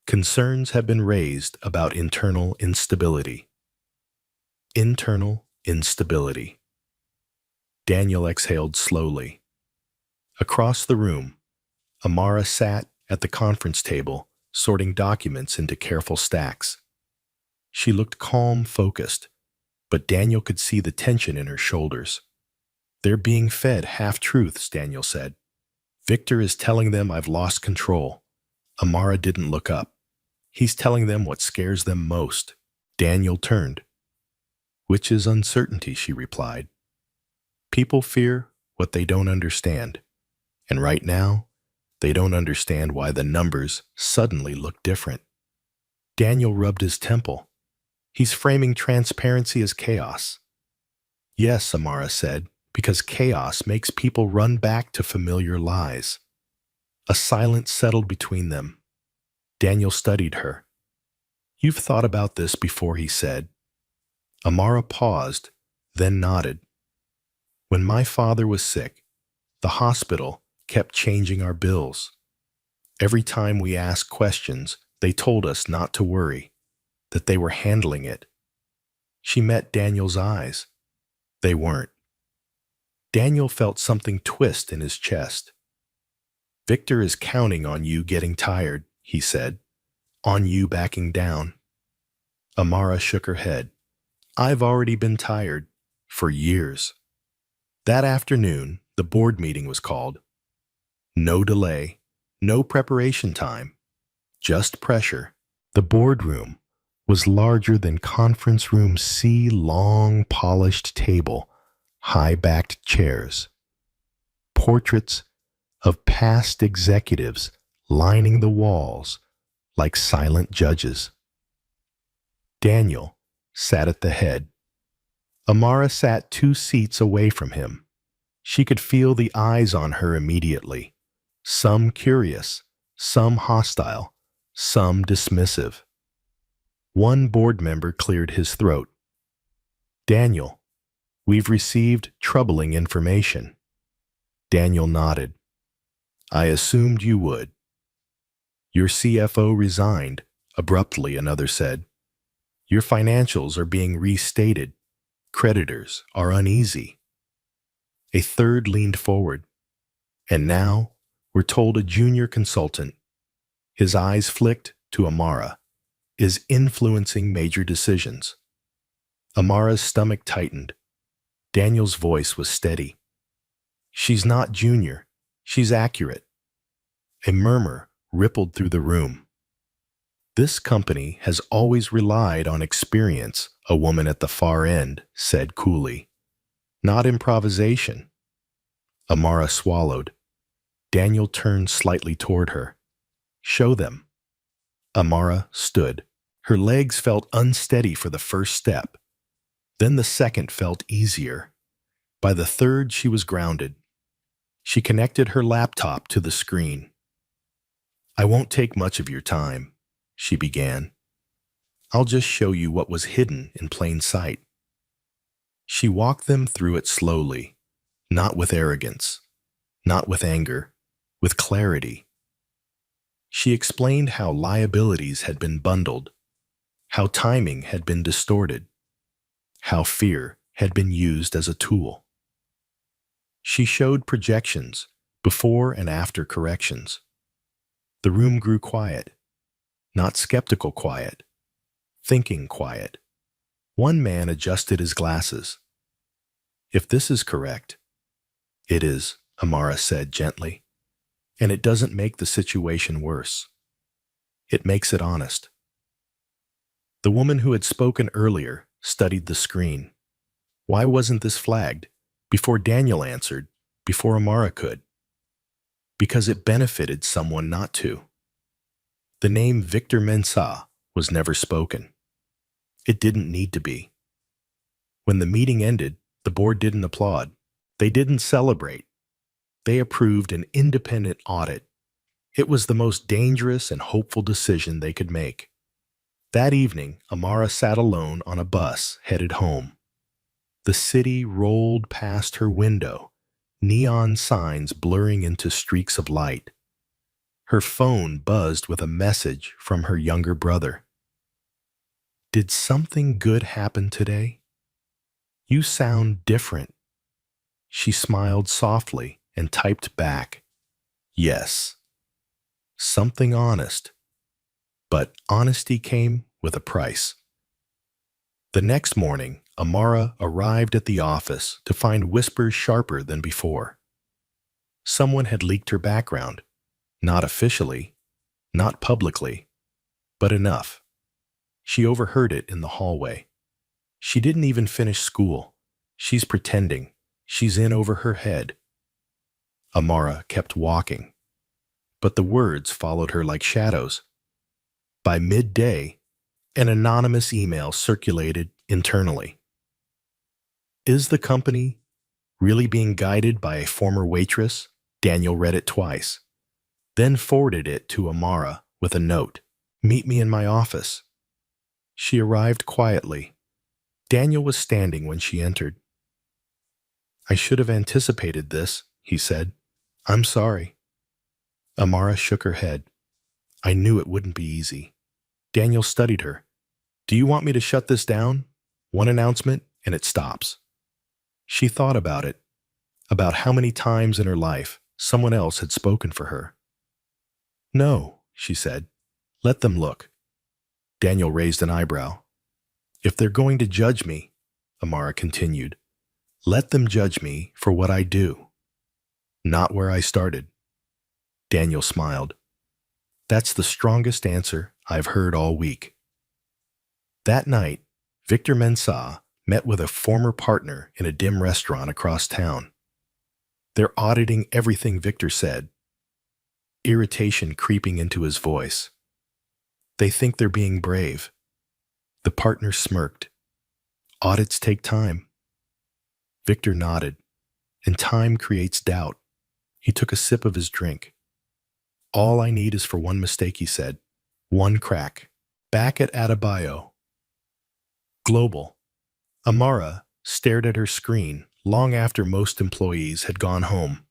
Concerns have been raised about internal instability." Internal instability. Daniel exhaled slowly. Across the room, Amara sat at the conference table, sorting documents into careful stacks. She looked calm, focused, but Daniel could see the tension in her shoulders. "They're being fed half-truths," Daniel said. "Victor is telling them I've lost control." Amara didn't look up. "He's telling them what scares them most." Daniel turned. "Which is uncertainty," she replied. "People fear what they don't understand. And right now, they don't understand why the numbers suddenly look different." Daniel rubbed his temple. "He's framing transparency as chaos." "Yes," Amara said, "because chaos makes people run back to familiar lies." A silence settled between them. Daniel studied her. "You've thought about this before," he said. Amara paused, then nodded. "When my father was sick, the hospital kept changing our bills. Every time we asked questions, they told us not to worry, that they were handling it." She met Daniel's eyes. They weren't. Daniel felt something twist in his chest. "Victor is counting on you getting tired," he said. "On you backing down." Amara shook her head. "I've already been tired. For years." That afternoon, the board meeting was called. No delay, no preparation time, just pressure. The boardroom was larger than conference room C, long, polished table, high-backed chairs. Portraits of past executives lining the walls like silent judges. Daniel sat at the head. Amara sat 2 seats away from him. She could feel the eyes on her immediately, some curious, some hostile, some dismissive. One board member cleared his throat. "Daniel, we've received troubling information." Daniel nodded. "I assumed you would." "Your CFO resigned," abruptly another said. "Your financials are being restated. Creditors are uneasy." A third leaned forward. "And now, we're told a junior consultant," his eyes flicked to Amara, "is influencing major decisions." Amara's stomach tightened. Daniel's voice was steady. "She's not junior. She's accurate." A murmur rippled through the room. "This company has always relied on experience," a woman at the far end said coolly. "Not improvisation." Amara swallowed. Daniel turned slightly toward her. "Show them." Amara stood. Her legs felt unsteady for the first step. Then the second felt easier. By the third, she was grounded. She connected her laptop to the screen. "I won't take much of your time," she began. "I'll just show you what was hidden in plain sight." She walked them through it slowly, not with arrogance, not with anger, with clarity. She explained how liabilities had been bundled, how timing had been distorted, how fear had been used as a tool. She showed projections, before and after corrections. The room grew quiet, not skeptical quiet, thinking quiet. One man adjusted his glasses. "If this is correct," "It is," Amara said gently. "And it doesn't make the situation worse. It makes it honest." The woman who had spoken earlier studied the screen. Why wasn't this flagged? Before Daniel answered, before Amara could. Because it benefited someone not to. The name Victor Mensah was never spoken. It didn't need to be. When the meeting ended, the board didn't applaud. They didn't celebrate. They approved an independent audit. It was the most dangerous and hopeful decision they could make. That evening, Amara sat alone on a bus headed home. The city rolled past her window, neon signs blurring into streaks of light. Her phone buzzed with a message from her younger brother. "Did something good happen today? You sound different." She smiled softly and typed back, "Yes. Something honest." But honesty came with a price. The next morning, Amara arrived at the office to find whispers sharper than before. Someone had leaked her background. Not officially, not publicly, but enough. She overheard it in the hallway. "She didn't even finish school. She's pretending. She's in over her head." Amara kept walking, but the words followed her like shadows. By midday, an anonymous email circulated internally. "Is the company really being guided by a former waitress?" Daniel read it twice, then forwarded it to Amara with a note. "Meet me in my office." She arrived quietly. Daniel was standing when she entered. "I should have anticipated this," he said. "I'm sorry." Amara shook her head. "I knew it wouldn't be easy." Daniel studied her. "Do you want me to shut this down? One announcement, and it stops." She thought about it, about how many times in her life someone else had spoken for her. "No," she said. "Let them look." Daniel raised an eyebrow. "If they're going to judge me," Amara continued, "let them judge me for what I do, not where I started." Daniel smiled. "That's the strongest answer I've heard all week." That night, Victor Mensah met with a former partner in a dim restaurant across town. They're auditing everything Victor said, irritation creeping into his voice. They think they're being brave. The partner smirked. "Audits take time." Victor nodded, and time creates doubt. He took a sip of his drink. "All I need is for one mistake," he said. "One crack." Back at Adebayo. Global. Amara stared at her screen long after most employees had gone home.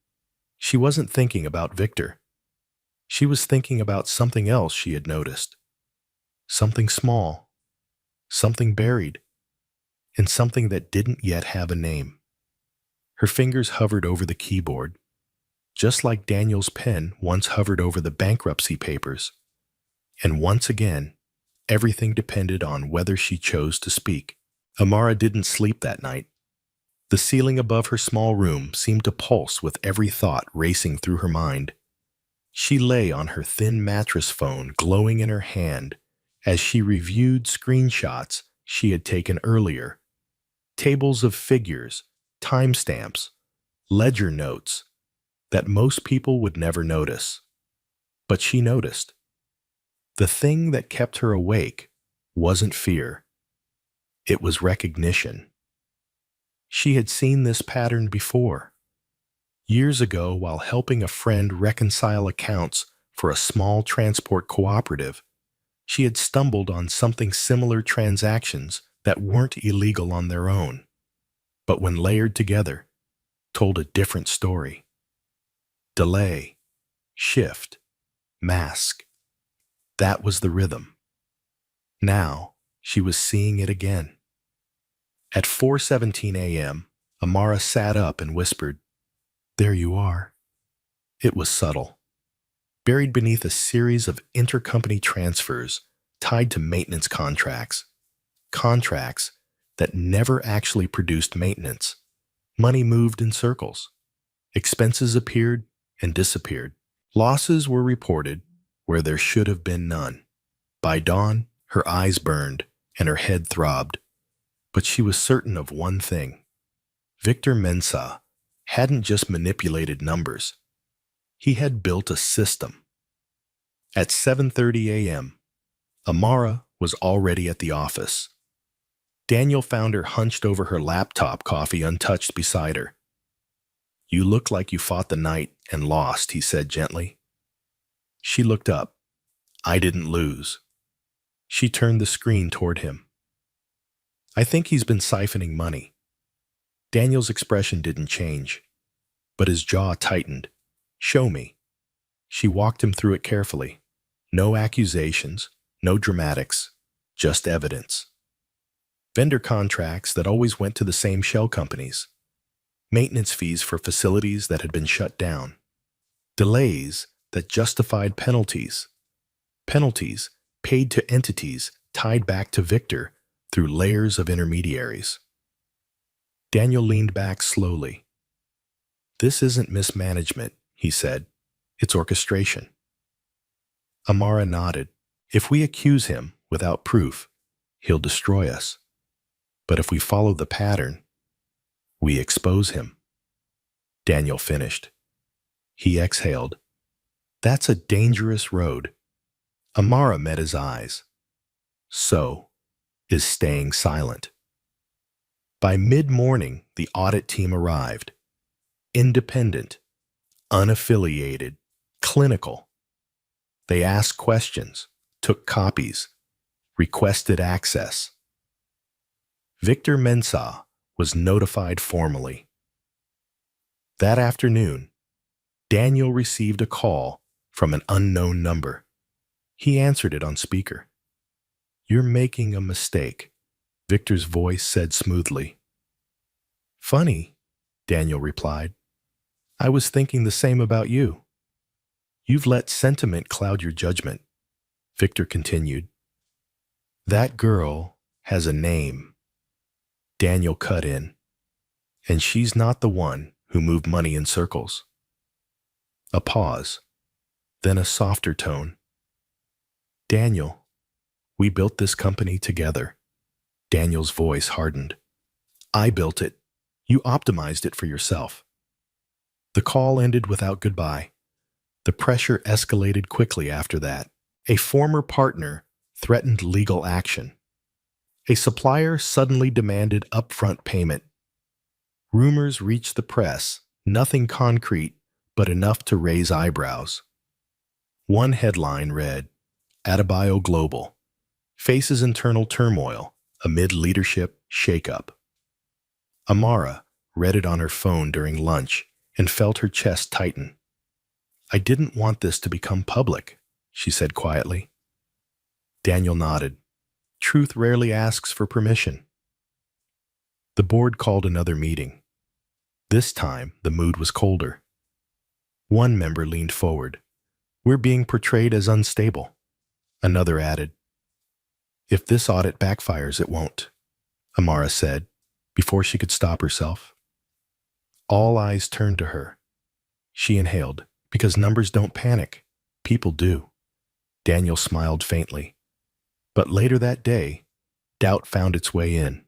She wasn't thinking about Victor. She was thinking about something else she had noticed. Something small, something buried, and something that didn't yet have a name. Her fingers hovered over the keyboard, just like Daniel's pen once hovered over the bankruptcy papers. And once again, everything depended on whether she chose to speak. Amara didn't sleep that night. The ceiling above her small room seemed to pulse with every thought racing through her mind. She lay on her thin mattress phone, glowing in her hand, as she reviewed screenshots she had taken earlier. Tables of figures, timestamps, ledger notes that most people would never notice. But she noticed. The thing that kept her awake wasn't fear. It was recognition. She had seen this pattern before. Years ago, while helping a friend reconcile accounts for a small transport cooperative, she had stumbled on something similar transactions that weren't illegal on their own, but when layered together, told a different story. Delay, shift, mask. That was the rhythm. Now, she was seeing it again. At 4:17 a.m., Amara sat up and whispered, There you are. It was subtle, buried beneath a series of intercompany transfers tied to maintenance contracts that never actually produced maintenance. Money moved in circles. Expenses appeared and disappeared. Losses were reported where there should have been none. By dawn, her eyes burned and her head throbbed. But she was certain of one thing. Victor Mensah hadn't just manipulated numbers. He had built a system. At 7:30 a.m., Amara was already at the office. Daniel found her hunched over her laptop, coffee untouched beside her. "You look like you fought the night and lost," he said gently. She looked up. "I didn't lose." She turned the screen toward him. "I think he's been siphoning money." Daniel's expression didn't change, but his jaw tightened. "Show me." She walked him through it carefully. No accusations, no dramatics, just evidence. Vendor contracts that always went to the same shell companies. Maintenance fees for facilities that had been shut down. Delays that justified penalties. Penalties paid to entities tied back to Victor through layers of intermediaries. Daniel leaned back slowly. "This isn't mismanagement," he said. "It's orchestration." Amara nodded. "If we accuse him without proof, he'll destroy us. But if we follow the pattern, we expose him." Daniel finished. He exhaled. "That's a dangerous road." Amara met his eyes. "So is staying silent." By mid-morning, the audit team arrived. Independent, unaffiliated, clinical. They asked questions, took copies, requested access. Victor Mensah was notified formally. That afternoon, Daniel received a call from an unknown number. He answered it on speaker. "You're making a mistake," Victor's voice said smoothly. "Funny," Daniel replied. "I was thinking the same about you." "You've let sentiment cloud your judgment," Victor continued. "That girl has a name." Daniel cut in. "And she's not the one who moved money in circles." A pause, then a softer tone. "Daniel, we built this company together." Daniel's voice hardened. "I built it. You optimized it for yourself." The call ended without goodbye. The pressure escalated quickly after that. A former partner threatened legal action. A supplier suddenly demanded upfront payment. Rumors reached the press, nothing concrete, but enough to raise eyebrows. One headline read, "Adebayo Global faces internal turmoil amid leadership shakeup." Amara read it on her phone during lunch and felt her chest tighten. "I didn't want this to become public," she said quietly. Daniel nodded. Truth rarely asks for permission. The board called another meeting. This time, the mood was colder. One member leaned forward. "We're being portrayed as unstable." Another added, "If this audit backfires, it won't," Amara said, before she could stop herself. All eyes turned to her. She inhaled, "Because numbers don't panic. People do." Daniel smiled faintly. But later that day, doubt found its way in.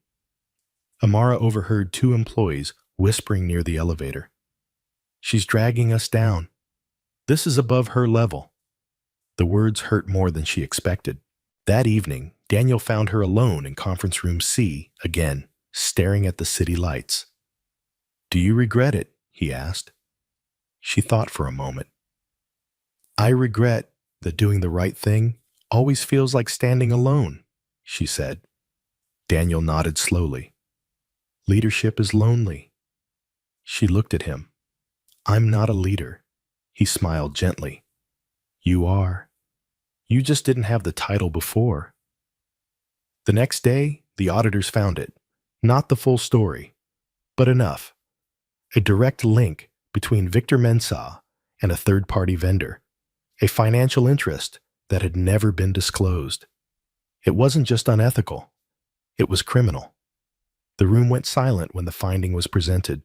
Amara overheard two employees whispering near the elevator. "She's dragging us down. This is above her level." The words hurt more than she expected. That evening, Daniel found her alone in conference room C again, staring at the city lights. "Do you regret it?" he asked. She thought for a moment. "I regret that doing the right thing always feels like standing alone," she said. Daniel nodded slowly. "Leadership is lonely." She looked at him. "I'm not a leader." He smiled gently. "You are. You just didn't have the title before." The next day, the auditors found it. Not the full story, but enough. A direct link between Victor Mensah and a third-party vendor, a financial interest that had never been disclosed. It wasn't just unethical, it was criminal. The room went silent when the finding was presented.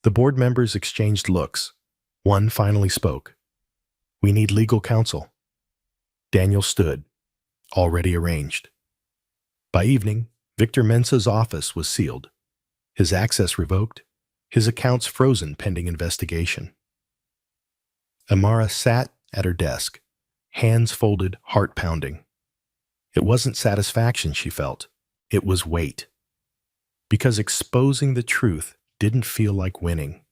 The board members exchanged looks. One finally spoke. "We need legal counsel." Daniel stood, already arranged. By evening, Victor Mensah's office was sealed, his access revoked, his accounts frozen pending investigation. Amara sat at her desk, hands folded, heart pounding. It wasn't satisfaction she felt, it was weight. Because exposing the truth didn't feel like winning.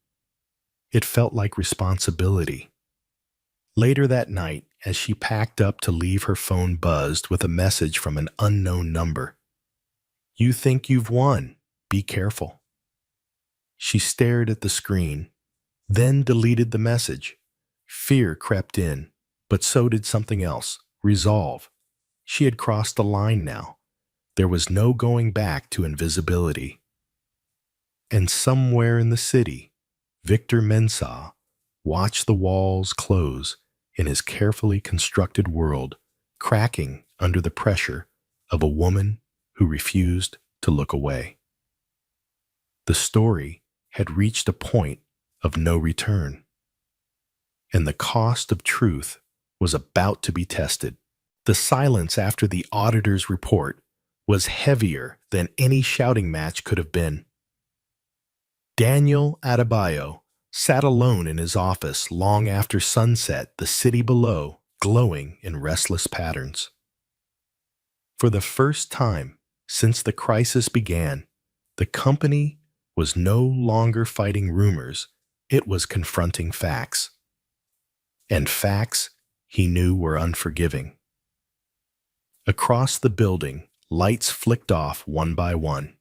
It felt like responsibility. Later that night, as she packed up to leave, her phone buzzed with a message from an unknown number. "You think you've won. Be careful." She stared at the screen, then deleted the message. Fear crept in, but so did something else, resolve. She had crossed the line now. There was no going back to invisibility. And somewhere in the city, Victor Mensah watched the walls close in his carefully constructed world, cracking under the pressure of a woman who refused to look away. The story had reached a point of no return, and the cost of truth was about to be tested. The silence after the auditor's report was heavier than any shouting match could have been. Daniel Adebayo sat alone in his office long after sunset, the city below glowing in restless patterns. For the first time since the crisis began, the company was no longer fighting rumors, it was confronting facts. And facts he knew were unforgiving. Across the building, lights flicked off one by one.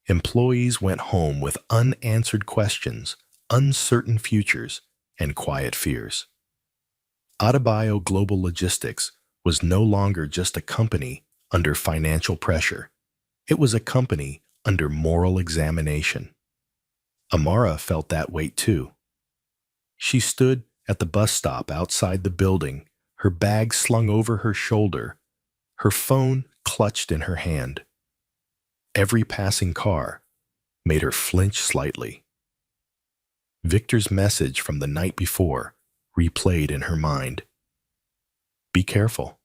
Employees went home with unanswered questions, uncertain futures, and quiet fears. Adebayo Global Logistics was no longer just a company under financial pressure. It was a company under moral examination. Amara felt that weight too. She stood at the bus stop outside the building, her bag slung over her shoulder, her phone clutched in her hand. Every passing car made her flinch slightly. Victor's message from the night before replayed in her mind. "Be careful."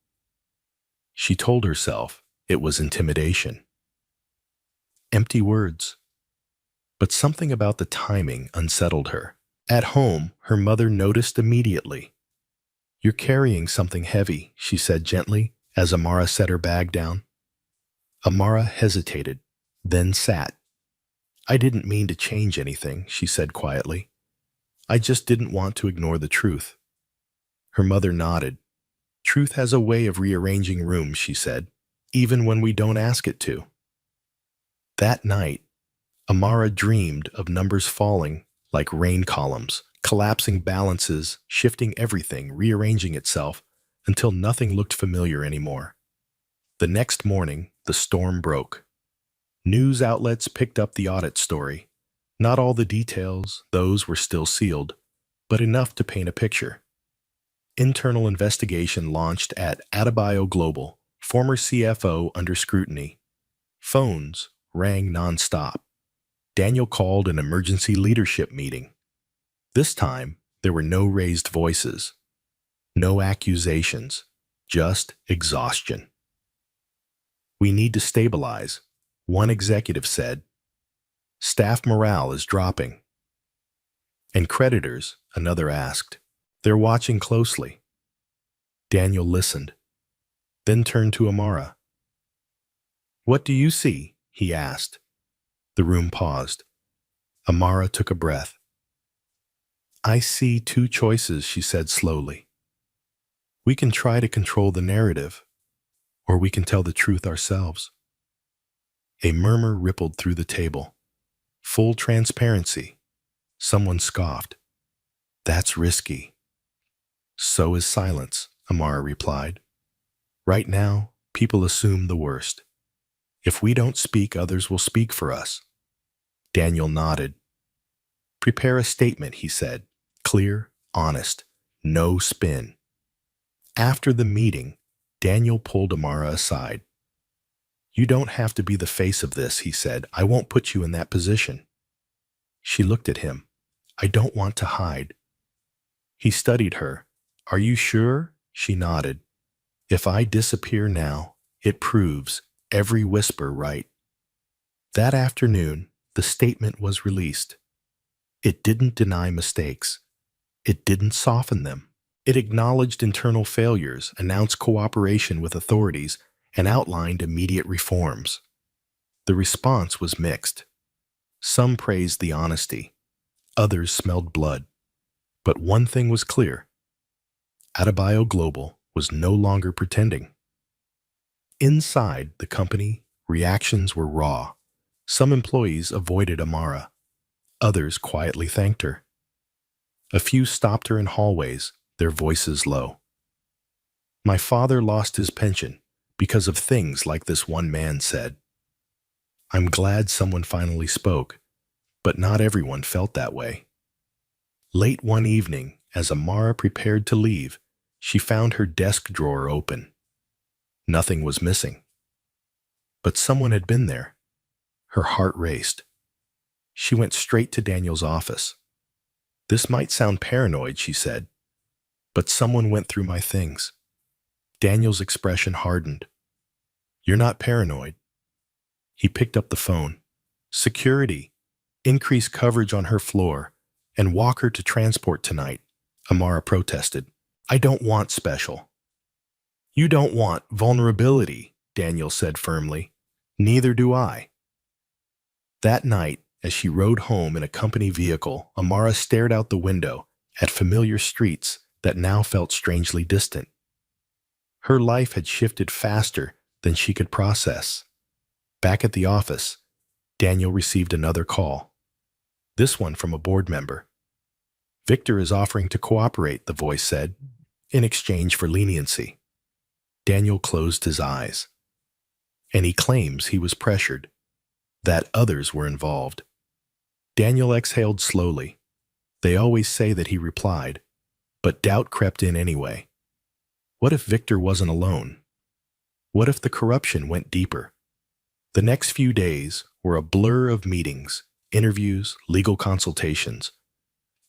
She told herself it was intimidation. Empty words. But something about the timing unsettled her. At home, her mother noticed immediately. "You're carrying something heavy," she said gently as Amara set her bag down. Amara hesitated, then sat. "I didn't mean to change anything," she said quietly. "I just didn't want to ignore the truth." Her mother nodded. "Truth has a way of rearranging rooms," she said, "even when we don't ask it to." That night, Amara dreamed of numbers falling like rain columns, collapsing balances, shifting everything, rearranging itself until nothing looked familiar anymore. The next morning, the storm broke. News outlets picked up the audit story. Not all the details, those were still sealed, but enough to paint a picture. Internal investigation launched at Adebayo Global, former CFO under scrutiny. Phones rang nonstop. Daniel called an emergency leadership meeting. This time, there were no raised voices, no accusations, just exhaustion. "We need to stabilize," one executive said. "Staff morale is dropping." "And creditors," another asked. "They're watching closely." Daniel listened, then turned to Amara. "What do you see?" he asked. The room paused. Amara took a breath. "I see two choices," she said slowly. "We can try to control the narrative, or we can tell the truth ourselves." A murmur rippled through the table. "Full transparency." Someone scoffed. "That's risky." "So is silence," Amara replied. "Right now, people assume the worst. If we don't speak, others will speak for us." Daniel nodded. Prepare a statement, he said. Clear, honest, no spin. After the meeting, Daniel pulled Amara aside. You don't have to be the face of this, he said. I won't put you in that position. She looked at him. I don't want to hide. He studied her. Are you sure? She nodded. If I disappear now, it proves every whisper right. That afternoon, the statement was released. It didn't deny mistakes. It didn't soften them. It acknowledged internal failures, announced cooperation with authorities, and outlined immediate reforms. The response was mixed. Some praised the honesty. Others smelled blood. But one thing was clear. Adebayo Global was no longer pretending. Inside the company, reactions were raw. Some employees avoided Amara. Others quietly thanked her. A few stopped her in hallways, their voices low. My father lost his pension because of things like this, one man said. I'm glad someone finally spoke, but not everyone felt that way. Late one evening, as Amara prepared to leave, she found her desk drawer open. Nothing was missing. But someone had been there. Her heart raced. She went straight to Daniel's office. This might sound paranoid, she said, but someone went through my things. Daniel's expression hardened. You're not paranoid. He picked up the phone. Security. Increase coverage on her floor and walk her to transport tonight, Amara protested. I don't want special. You don't want vulnerability, Daniel said firmly. Neither do I. That night, as she rode home in a company vehicle, Amara stared out the window at familiar streets that now felt strangely distant. Her life had shifted faster than she could process. Back at the office, Daniel received another call. This one from a board member. Victor is offering to cooperate, the voice said, in exchange for leniency. Daniel closed his eyes. And he claims he was pressured, that others were involved. Daniel exhaled slowly. They always say that he replied, but doubt crept in anyway. What if Victor wasn't alone? What if the corruption went deeper? The next few days were a blur of meetings, interviews, legal consultations.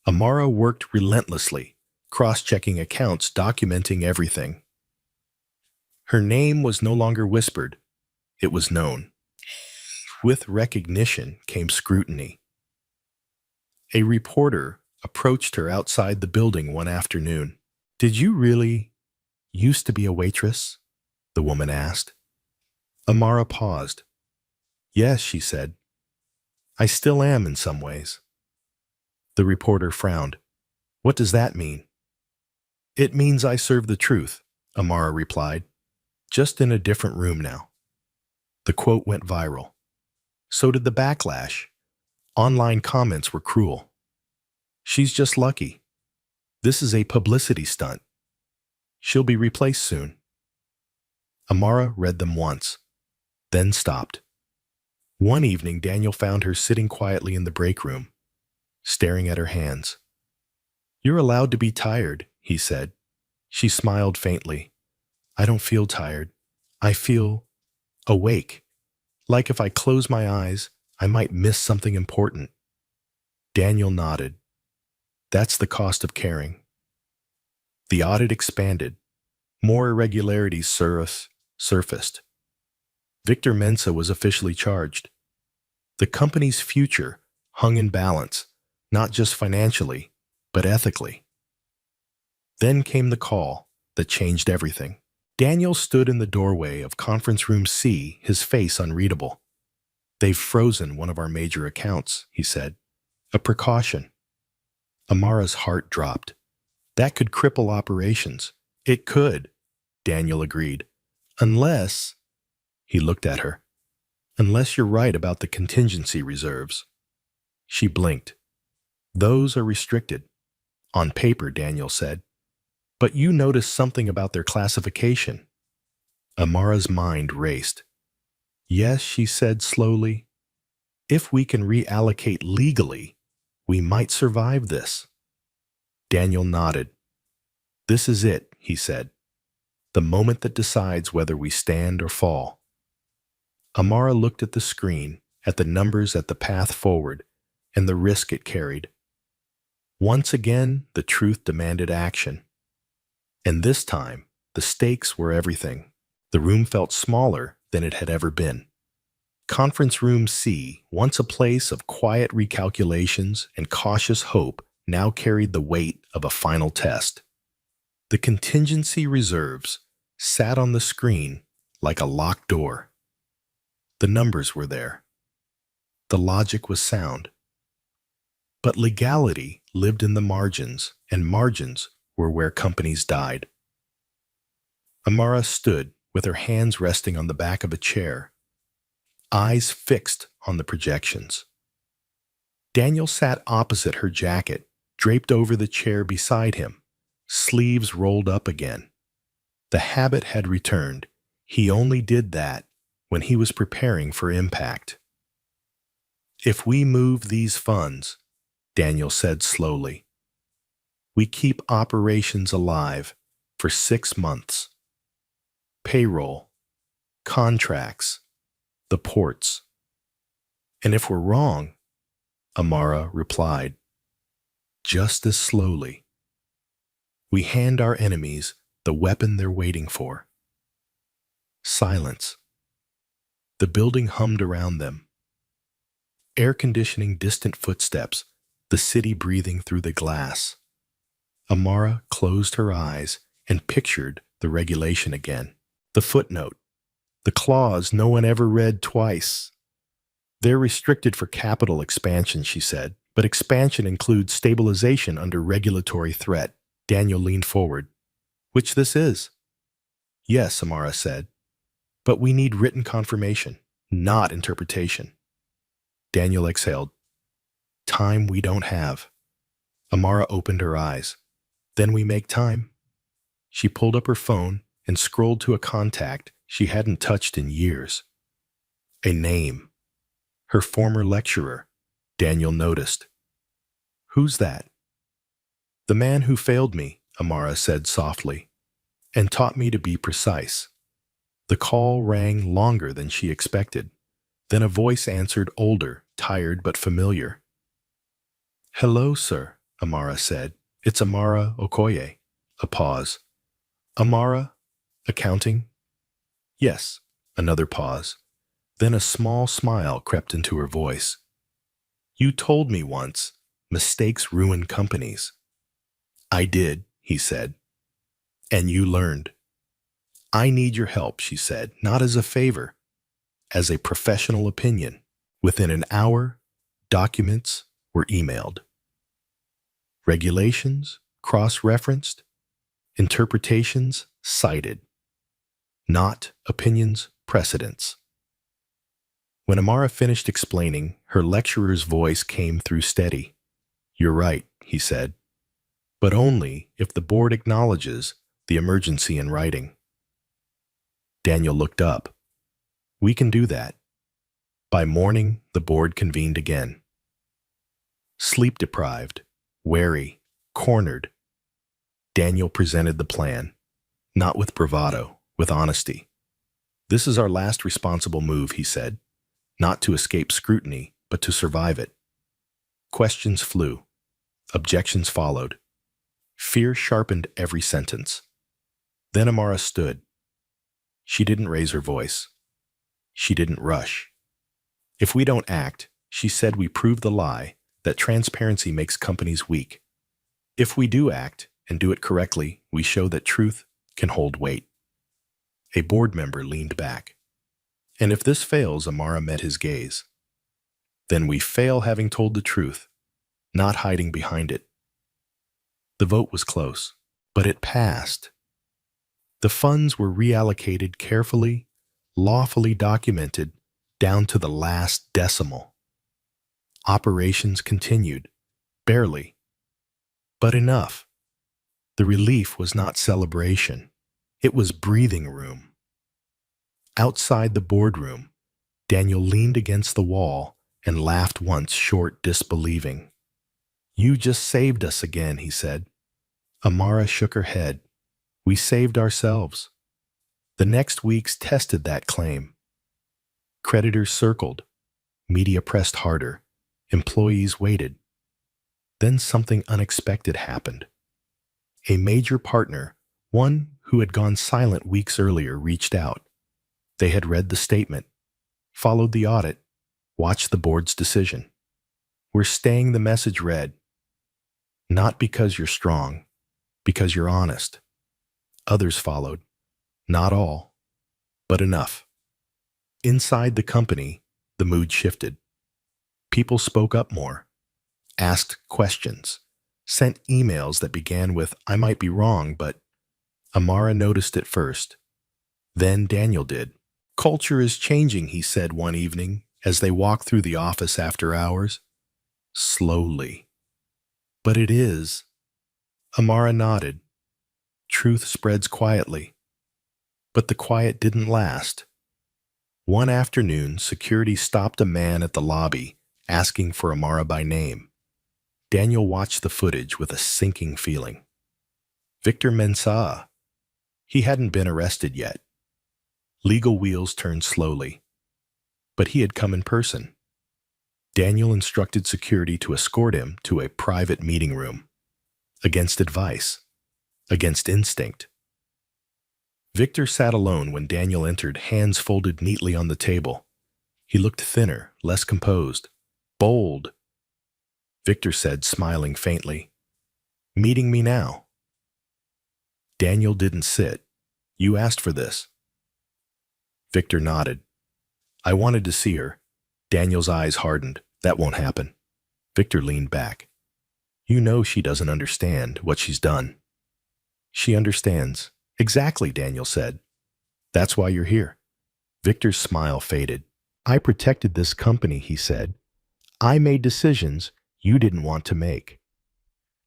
Amara worked relentlessly, cross-checking accounts, documenting everything. Her name was no longer whispered. It was known. With recognition came scrutiny. A reporter approached her outside the building one afternoon. Did you really used to be a waitress? The woman asked. Amara paused. Yes, she said. I still am in some ways. The reporter frowned. What does that mean? It means I serve the truth, Amara replied, just in a different room now. The quote went viral. So did the backlash. Online comments were cruel. She's just lucky. This is a publicity stunt. She'll be replaced soon. Amara read them once, then stopped. One evening, Daniel found her sitting quietly in the break room, staring at her hands. You're allowed to be tired, he said. She smiled faintly. I don't feel tired. I feel awake. Like if I close my eyes, I might miss something important. Daniel nodded. That's the cost of caring. The audit expanded. More irregularities surfaced. Victor Mensa was officially charged. The company's future hung in balance, not just financially, but ethically. Then came the call that changed everything. Daniel stood in the doorway of conference room C, his face unreadable. They've frozen one of our major accounts, he said. A precaution. Amara's heart dropped. That could cripple operations. It could, Daniel agreed. Unless, he looked at her, unless you're right about the contingency reserves. She blinked. Those are restricted. On paper, Daniel said. But you noticed something about their classification. Amara's mind raced. Yes, she said slowly. If we can reallocate legally, We might survive this. Daniel nodded. This is it, he said. The moment that decides whether we stand or fall. Amara looked at the screen, at the numbers at the path forward, and the risk it carried. Once again, the truth demanded action. And this time, the stakes were everything. The room felt smaller than it had ever been. Conference Room C, once a place of quiet recalculations and cautious hope, now carried the weight of a final test. The contingency reserves sat on the screen like a locked door. The numbers were there. The logic was sound. But legality lived in the margins, and margins were where companies died. Amara stood with her hands resting on the back of a chair, eyes fixed on the projections. Daniel sat opposite her jacket, draped over the chair beside him, sleeves rolled up again. The habit had returned. He only did that when he was preparing for impact. If we move these funds, Daniel said slowly, we keep operations alive for 6 months. Payroll, contracts, the ports. And if we're wrong, Amara replied, just as slowly, we hand our enemies the weapon they're waiting for. Silence. The building hummed around them. Air conditioning distant footsteps, the city breathing through the glass. Amara closed her eyes and pictured the regulation again. The footnote. The clause no one ever read twice. They're restricted for capital expansion, she said, but expansion includes stabilization under regulatory threat. Daniel leaned forward. Which this is? Yes, Amara said. But we need written confirmation, not interpretation. Daniel exhaled. Time we don't have. Amara opened her eyes. Then we make time. She pulled up her phone and scrolled to a contact she hadn't touched in years. A name. Her former lecturer, Daniel noticed. Who's that? The man who failed me, Amara said softly, and taught me to be precise. The call rang longer than she expected. Then a voice answered, older, tired but familiar. Hello, sir, Amara said. It's Amara Okoye. A pause. Amara? Accounting? Yes. Another pause. Then a small smile crept into her voice. You told me once, mistakes ruin companies. I did, he said. And you learned. I need your help, she said, not as a favor, as a professional opinion. Within an hour, documents were emailed. Regulations cross-referenced, interpretations cited. Not opinions, precedents. When Amara finished explaining, her lecturer's voice came through steady. You're right, he said, but only if the board acknowledges the emergency in writing. Daniel looked up. We can do that. By morning, the board convened again. Sleep-deprived, wary, cornered, Daniel presented the plan, not with bravado, with honesty. This is our last responsible move, he said, not to escape scrutiny, but to survive it. Questions flew. Objections followed. Fear sharpened every sentence. Then Amara stood. She didn't raise her voice. She didn't rush. If we don't act, she said, we prove the lie that transparency makes companies weak. If we do act and do it correctly, we show that truth can hold weight. A board member leaned back. And if this fails, Amara met his gaze. Then we fail having told the truth, not hiding behind it. The vote was close, but it passed. The funds were reallocated carefully, lawfully documented, down to the last decimal. Operations continued, barely, but enough. The relief was not celebration. It was breathing room. Outside the boardroom, Daniel leaned against the wall and laughed once, short, disbelieving. You just saved us again, he said. Amara shook her head. We saved ourselves. The next weeks tested that claim. Creditors circled. Media pressed harder. Employees waited. Then something unexpected happened. A major partner, one who had gone silent weeks earlier, reached out. They had read the statement, followed the audit, watched the board's decision. We're staying, the message read. Not because you're strong, because you're honest. Others followed. Not all, but enough. Inside the company, the mood shifted. People spoke up more, asked questions, sent emails that began with, I might be wrong, but Amara noticed it first. Then Daniel did. Culture is changing, he said one evening as they walked through the office after hours. Slowly. But it is. Amara nodded. Truth spreads quietly. But the quiet didn't last. One afternoon, security stopped a man at the lobby, asking for Amara by name. Daniel watched the footage with a sinking feeling. Victor Mensah. He hadn't been arrested yet. Legal wheels turned slowly. But he had come in person. Daniel instructed security to escort him to a private meeting room. Against advice. Against instinct. Victor sat alone when Daniel entered, hands folded neatly on the table. He looked thinner, less composed. Bold. Victor said, smiling faintly, Meeting me now. Daniel didn't sit. You asked for this. Victor nodded. I wanted to see her. Daniel's eyes hardened. That won't happen. Victor leaned back. You know she doesn't understand what she's done. She understands. Exactly, Daniel said. That's why you're here. Victor's smile faded. I protected this company, he said. I made decisions you didn't want to make.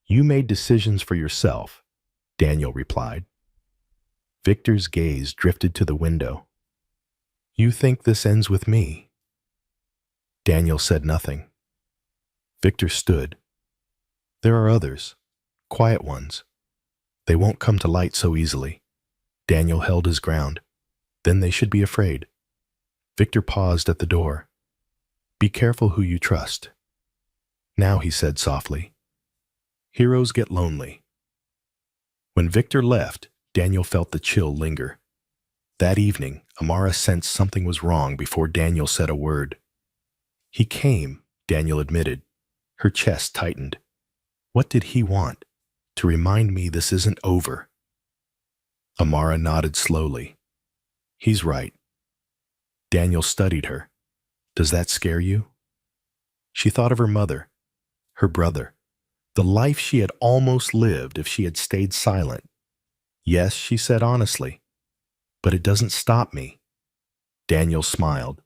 You made decisions for yourself, Daniel replied. Victor's gaze drifted to the window. You think this ends with me? Daniel said nothing. Victor stood. There are others, quiet ones. They won't come to light so easily. Daniel held his ground. Then they should be afraid. Victor paused at the door. Be careful who you trust. Now, he said softly, heroes get lonely. When Victor left, Daniel felt the chill linger. That evening, Amara sensed something was wrong before Daniel said a word. He came, Daniel admitted. Her chest tightened. What did he want? To remind me this isn't over. Amara nodded slowly. He's right. Daniel studied her. Does that scare you? She thought of her mother, her brother, the life she had almost lived if she had stayed silent. Yes, she said honestly, but it doesn't stop me. Daniel smiled.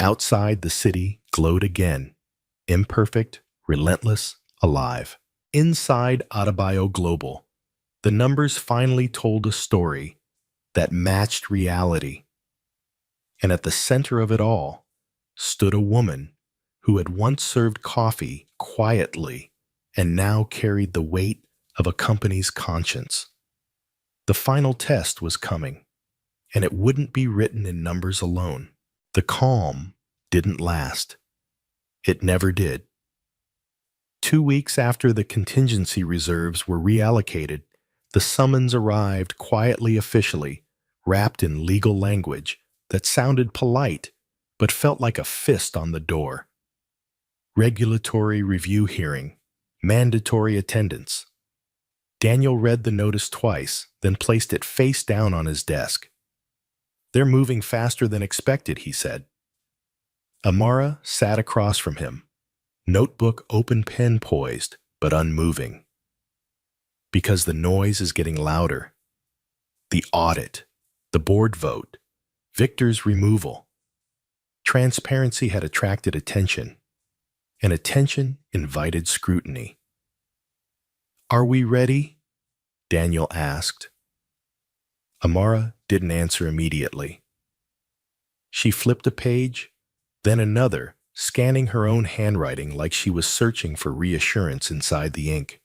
Outside, the city glowed again, imperfect, relentless, alive. Inside Adebayo Global, the numbers finally told a story that matched reality. And at the center of it all stood a woman who had once served coffee quietly and now carried the weight of a company's conscience. The final test was coming, and it wouldn't be written in numbers alone. The calm didn't last. It never did. 2 weeks after the contingency reserves were reallocated, the summons arrived quietly, officially, wrapped in legal language that sounded polite but felt like a fist on the door. Regulatory review hearing, mandatory attendance. Daniel read the notice twice, then placed it face down on his desk. They're moving faster than expected, he said. Amara sat across from him. Notebook open, pen poised, but unmoving. Because the noise is getting louder. The audit, the board vote, Victor's removal. Transparency had attracted attention, and attention invited scrutiny. Are we ready? Daniel asked. Amara didn't answer immediately. She flipped a page, then another, scanning her own handwriting like she was searching for reassurance inside the ink.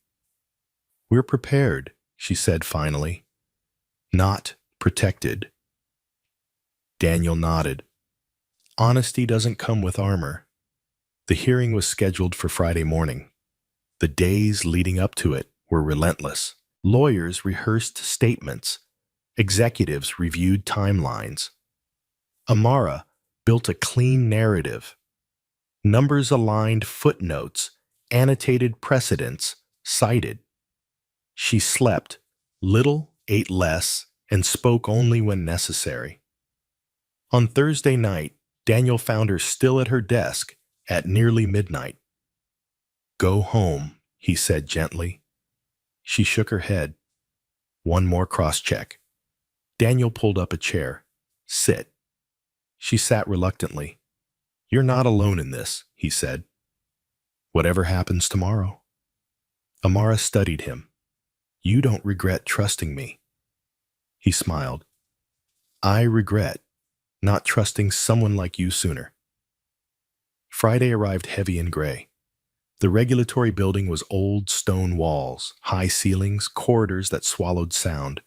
"We're prepared," she said finally. "Not protected." Daniel nodded. Honesty doesn't come with armor. The hearing was scheduled for Friday morning. The days leading up to it were relentless. Lawyers rehearsed statements. Executives reviewed timelines. Amara built a clean narrative. Numbers aligned footnotes, annotated precedents, cited. She slept little, ate less, and spoke only when necessary. On Thursday night, Daniel found her still at her desk at nearly midnight. "Go home," he said gently. She shook her head. "One more cross-check." Daniel pulled up a chair. "Sit." She sat reluctantly. "You're not alone in this," he said. "Whatever happens tomorrow." Amara studied him. "You don't regret trusting me." He smiled. "I regret not trusting someone like you sooner." Friday arrived heavy and gray. The regulatory building was old stone walls, high ceilings, corridors that swallowed sound.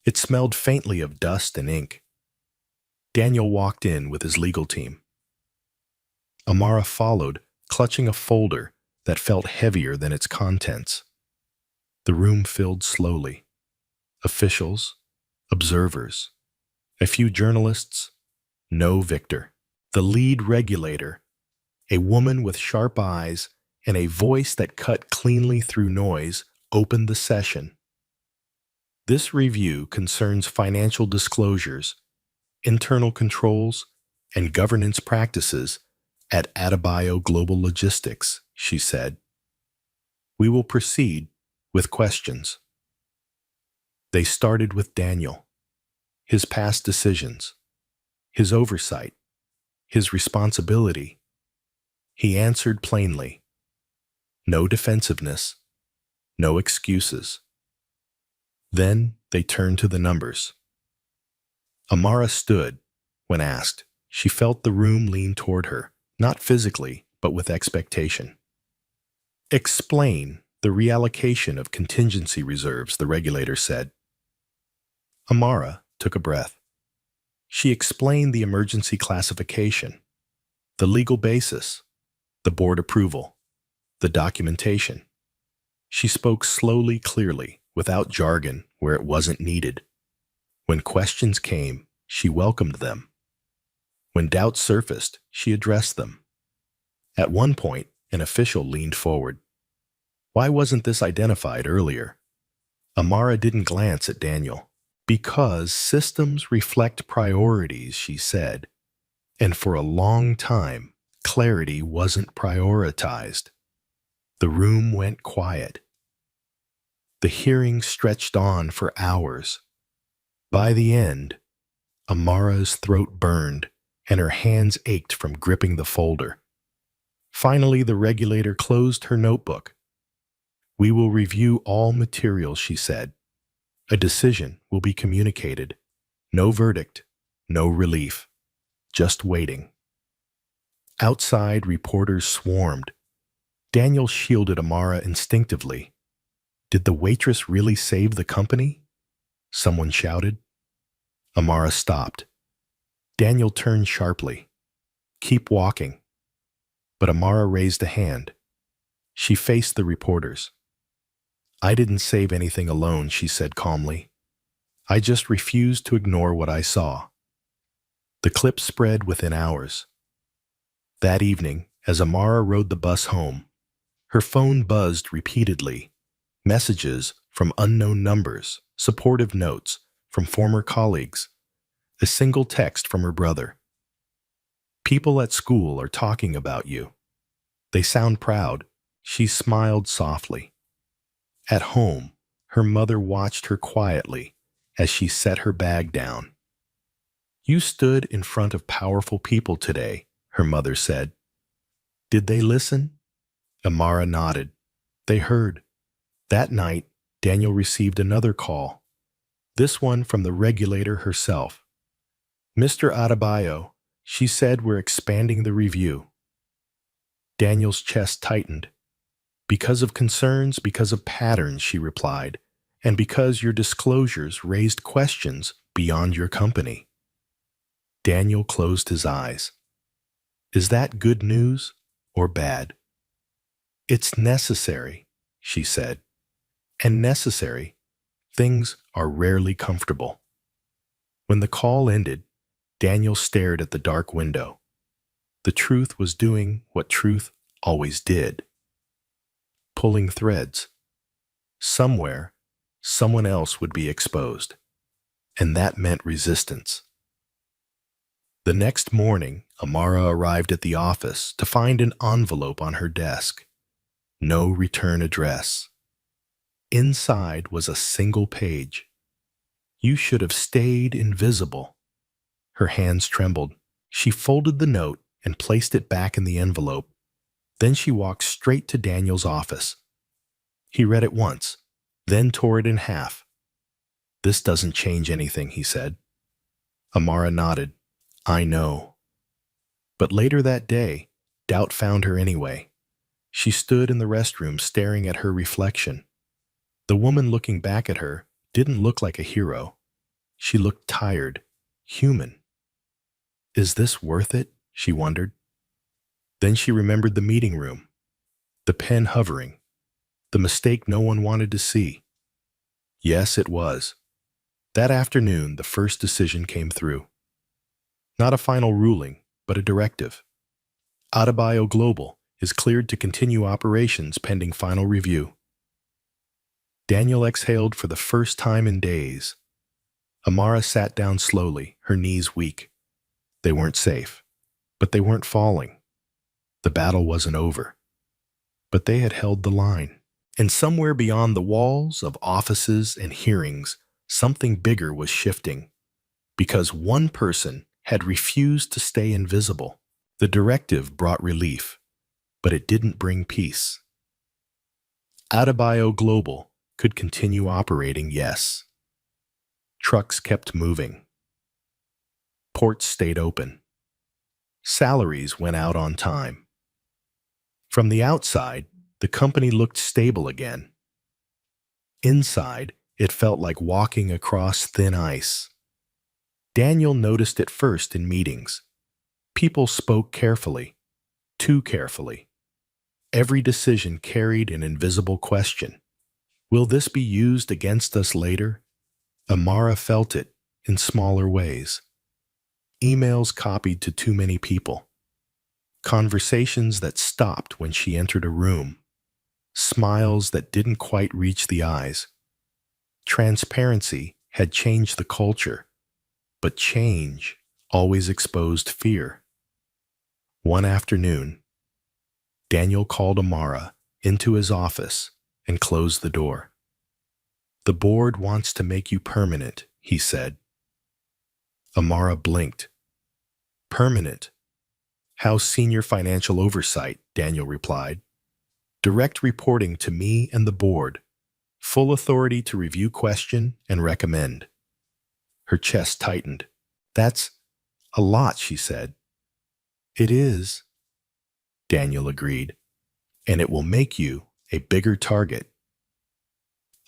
It smelled faintly of dust and ink. Daniel walked in with his legal team. Amara followed, clutching a folder that felt heavier than its contents. The room filled slowly. Officials, observers, a few journalists, no Victor. The lead regulator, a woman with sharp eyes and a voice that cut cleanly through noise, opened the session. "This review concerns financial disclosures, internal controls, and governance practices at Adebayo Global Logistics," she said. "We will proceed with questions." They started with Daniel, his past decisions, his oversight, his responsibility. He answered plainly. No defensiveness, no excuses. Then they turned to the numbers. Amara stood. When asked, she felt the room lean toward her, not physically, but with expectation. "Explain the reallocation of contingency reserves," the regulator said. Amara took a breath. She explained the emergency classification, the legal basis, the board approval, the documentation. She spoke slowly, clearly, without jargon where it wasn't needed. When questions came, she welcomed them. When doubts surfaced, she addressed them. At one point, an official leaned forward. "Why wasn't this identified earlier?" Amara didn't glance at Daniel. "Because systems reflect priorities," she said. And for a long time, clarity wasn't prioritized. The room went quiet. The hearing stretched on for hours. By the end, Amara's throat burned and her hands ached from gripping the folder. Finally, the regulator closed her notebook. "We will review all materials," she said. "A decision will be communicated. No verdict, no relief. Just waiting." Outside, reporters swarmed. Daniel shielded Amara instinctively. "Did the waitress really save the company?" someone shouted. Amara stopped. Daniel turned sharply. "Keep walking." But Amara raised a hand. She faced the reporters. "I didn't save anything alone," she said calmly. "I just refused to ignore what I saw." The clip spread within hours. That evening, as Amara rode the bus home, her phone buzzed repeatedly. Messages from unknown numbers, supportive notes from former colleagues, a single text from her brother. "People at school are talking about you. They sound proud." She smiled softly. At home, her mother watched her quietly as she set her bag down. "You stood in front of powerful people today," her mother said. "Did they listen?" Amara nodded. "They heard." That night, Daniel received another call, this one from the regulator herself. "Mr. Adebayo," she said, "we're expanding the review." Daniel's chest tightened. Because of concerns, because of patterns, she replied, and because your disclosures raised questions beyond your company. Daniel closed his eyes. Is that good news or bad? It's necessary, she said, and necessary things are rarely comfortable. When the call ended, Daniel stared at the dark window. The truth was doing what truth always did. Pulling threads. Somewhere, someone else would be exposed, and that meant resistance. The next morning, Amara arrived at the office to find an envelope on her desk. No return address. Inside was a single page. You should have stayed invisible. Her hands trembled. She folded the note and placed it back in the envelope. Then she walked straight to Daniel's office. He read it once, then tore it in half. This doesn't change anything, he said. Amara nodded. I know. But later that day, doubt found her anyway. She stood in the restroom staring at her reflection. The woman looking back at her didn't look like a hero. She looked tired, human. Is this worth it? She wondered. Then she remembered the meeting room, the pen hovering, the mistake no one wanted to see. Yes, it was. That afternoon, the first decision came through. Not a final ruling, but a directive. Adebayo Global is cleared to continue operations pending final review. Daniel exhaled for the first time in days. Amara sat down slowly, her knees weak. They weren't safe, but they weren't falling. The battle wasn't over, but they had held the line. And somewhere beyond the walls of offices and hearings, something bigger was shifting. Because one person had refused to stay invisible. The directive brought relief, but it didn't bring peace. Adebayo Global could continue operating, yes. Trucks kept moving. Ports stayed open. Salaries went out on time. From the outside, the company looked stable again. Inside, it felt like walking across thin ice. Daniel noticed it first in meetings. People spoke carefully, too carefully. Every decision carried an invisible question. Will this be used against us later? Amara felt it in smaller ways. Emails copied to too many people. Conversations that stopped when she entered a room. Smiles that didn't quite reach the eyes. Transparency had changed the culture, but change always exposed fear. One afternoon, Daniel called Amara into his office and closed the door. The board wants to make you permanent, he said. Amara blinked. Permanent? How senior financial oversight, Daniel replied. Direct reporting to me and the board. Full authority to review, question, and recommend. Her chest tightened. That's a lot, she said. It is, Daniel agreed, and it will make you a bigger target.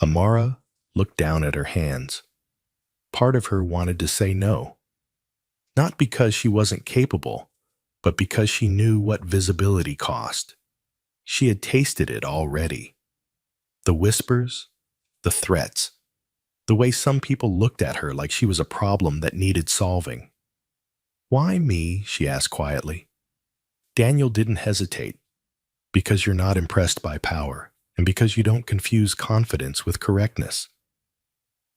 Amara looked down at her hands. Part of her wanted to say no. Not because she wasn't capable, but because she knew what visibility cost. She had tasted it already. The whispers, the threats, the way some people looked at her like she was a problem that needed solving. Why me? She asked quietly. Daniel didn't hesitate. Because you're not impressed by power, and because you don't confuse confidence with correctness.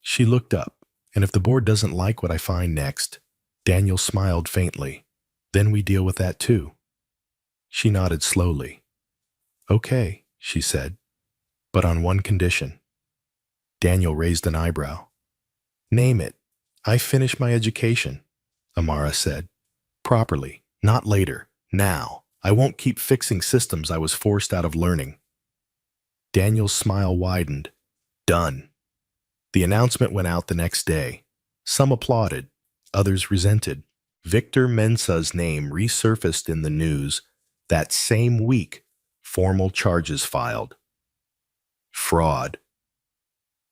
She looked up, and if the board doesn't like what I find next, Daniel smiled faintly. Then we deal with that too. She nodded slowly. Okay, she said, but on one condition. Daniel raised an eyebrow. Name it. I finished my education, Amara said. Properly, not later, now. I won't keep fixing systems I was forced out of learning. Daniel's smile widened. Done. The announcement went out the next day. Some applauded, others resented. Victor Mensa's name resurfaced in the news, That same week, formal charges filed. Fraud.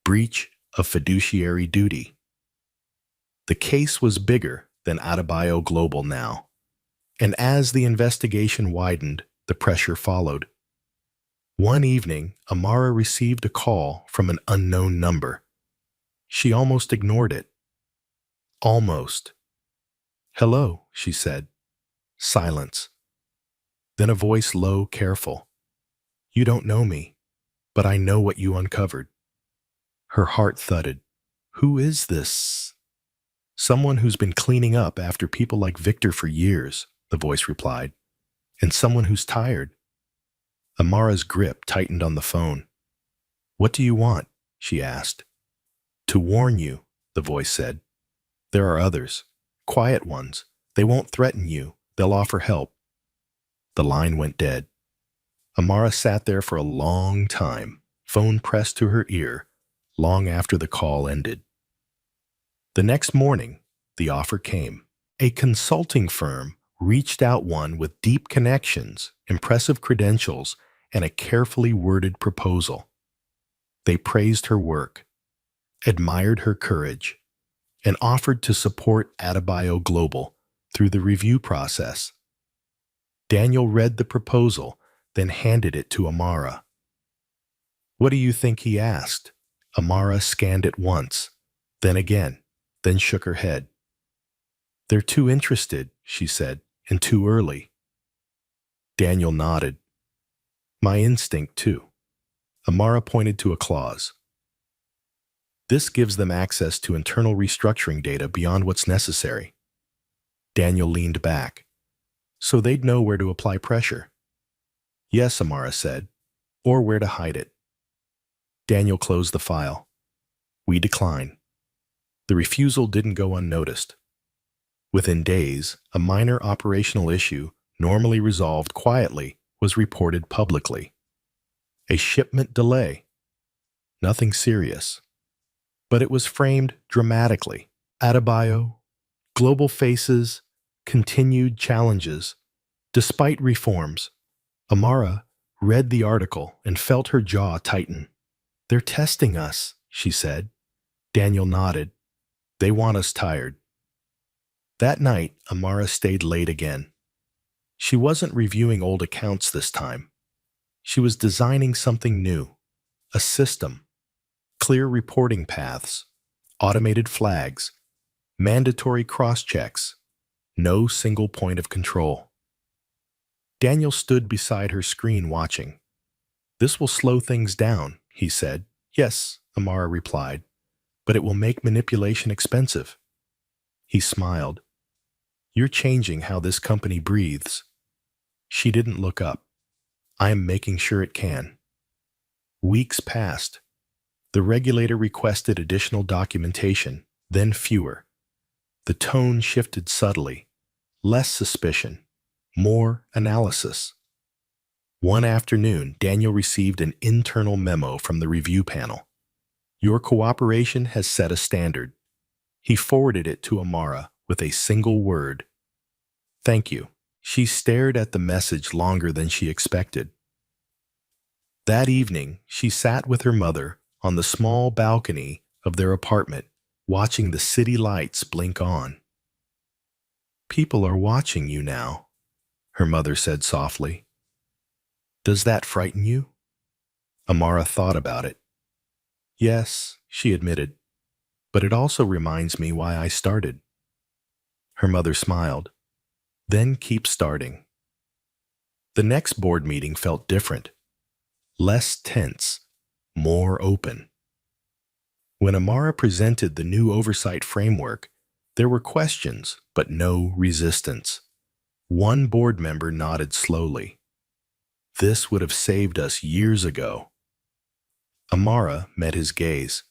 Breach of fiduciary duty. The case was bigger than Adebayo Global now, and as the investigation widened, the pressure followed. One evening, Amara received a call from an unknown number. She almost ignored it. Almost. "Hello," she said. Silence. Then a voice low, careful. "You don't know me, but I know what you uncovered." Her heart thudded. "Who is this?" "Someone who's been cleaning up after people like Victor for years," the voice replied. "And someone who's tired." Amara's grip tightened on the phone. "What do you want?" she asked. "To warn you," the voice said. "There are others. Quiet ones. They won't threaten you. They'll offer help." The line went dead. Amara sat there for a long time, phone pressed to her ear, long after the call ended. The next morning, the offer came. A consulting firm reached out, one with deep connections, impressive credentials, and a carefully worded proposal. They praised her work, admired her courage, and offered to support Adebayo Global through the review process. Daniel read the proposal, then handed it to Amara. "What do you think?" he asked. Amara scanned it once, then again, then shook her head. "They're too interested," she said, "and too early." Daniel nodded. "My instinct, too." Amara pointed to a clause. "This gives them access to internal restructuring data beyond what's necessary." Daniel leaned back. "So they'd know where to apply pressure." "Yes," Amara said, "or where to hide it." Daniel closed the file. "We decline." The refusal didn't go unnoticed. Within days, a minor operational issue, normally resolved quietly, was reported publicly. A shipment delay. Nothing serious. But it was framed dramatically. Adebayo, Global faces continued challenges. Despite reforms, Amara read the article and felt her jaw tighten. "They're testing us," she said. Daniel nodded. "They want us tired." That night, Amara stayed late again. She wasn't reviewing old accounts this time. She was designing something new, a system, clear reporting paths, automated flags, mandatory cross-checks, no single point of control. Daniel stood beside her screen watching. "This will slow things down," he said. "Yes," Amara replied, "but it will make manipulation expensive." He smiled. "You're changing how this company breathes." She didn't look up. "I am making sure it can." Weeks passed. The regulator requested additional documentation, then fewer. The tone shifted subtly. Less suspicion, more analysis. One afternoon, Daniel received an internal memo from the review panel. "Your cooperation has set a standard." He forwarded it to Amara with a single word. "Thank you." She stared at the message longer than she expected. That evening, she sat with her mother on the small balcony of their apartment, watching the city lights blink on. "People are watching you now," her mother said softly. "Does that frighten you?" Amara thought about it. "Yes," she admitted, "but it also reminds me why I started." Her mother smiled. "Then keep starting." The next board meeting felt different. Less tense, more open. When Amara presented the new oversight framework, there were questions, but no resistance. One board member nodded slowly. "This would have saved us years ago." Amara met his gaze.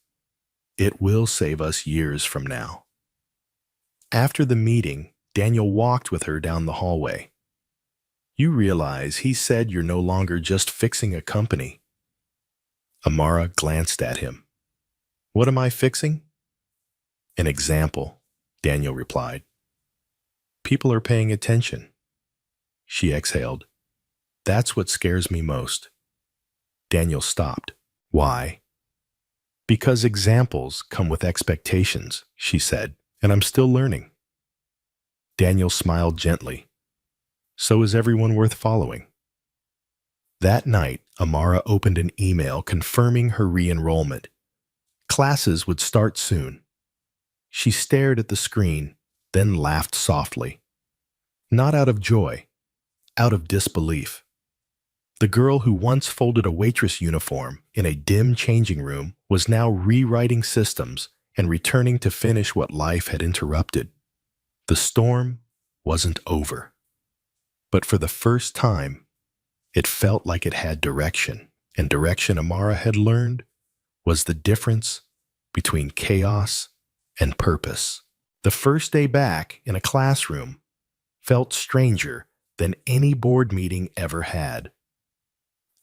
"It will save us years from now." After the meeting, Daniel walked with her down the hallway. "You realize he said you're no longer just fixing a company." Amara glanced at him. "What am I fixing?" "An example," Daniel replied. "People are paying attention." She exhaled. That's what scares me most. Daniel stopped. Why? Because examples come with expectations, she said, and I'm still learning. Daniel smiled gently. So is everyone worth following? That night, Amara opened an email confirming her re-enrollment. Classes would start soon. She stared at the screen, then laughed softly. Not out of joy, out of disbelief. The girl who once folded a waitress uniform in a dim changing room was now rewriting systems and returning to finish what life had interrupted. The storm wasn't over. But for the first time, it felt like it had direction, and direction Amara had learned was the difference between chaos and purpose. The first day back in a classroom felt stranger than any board meeting ever had.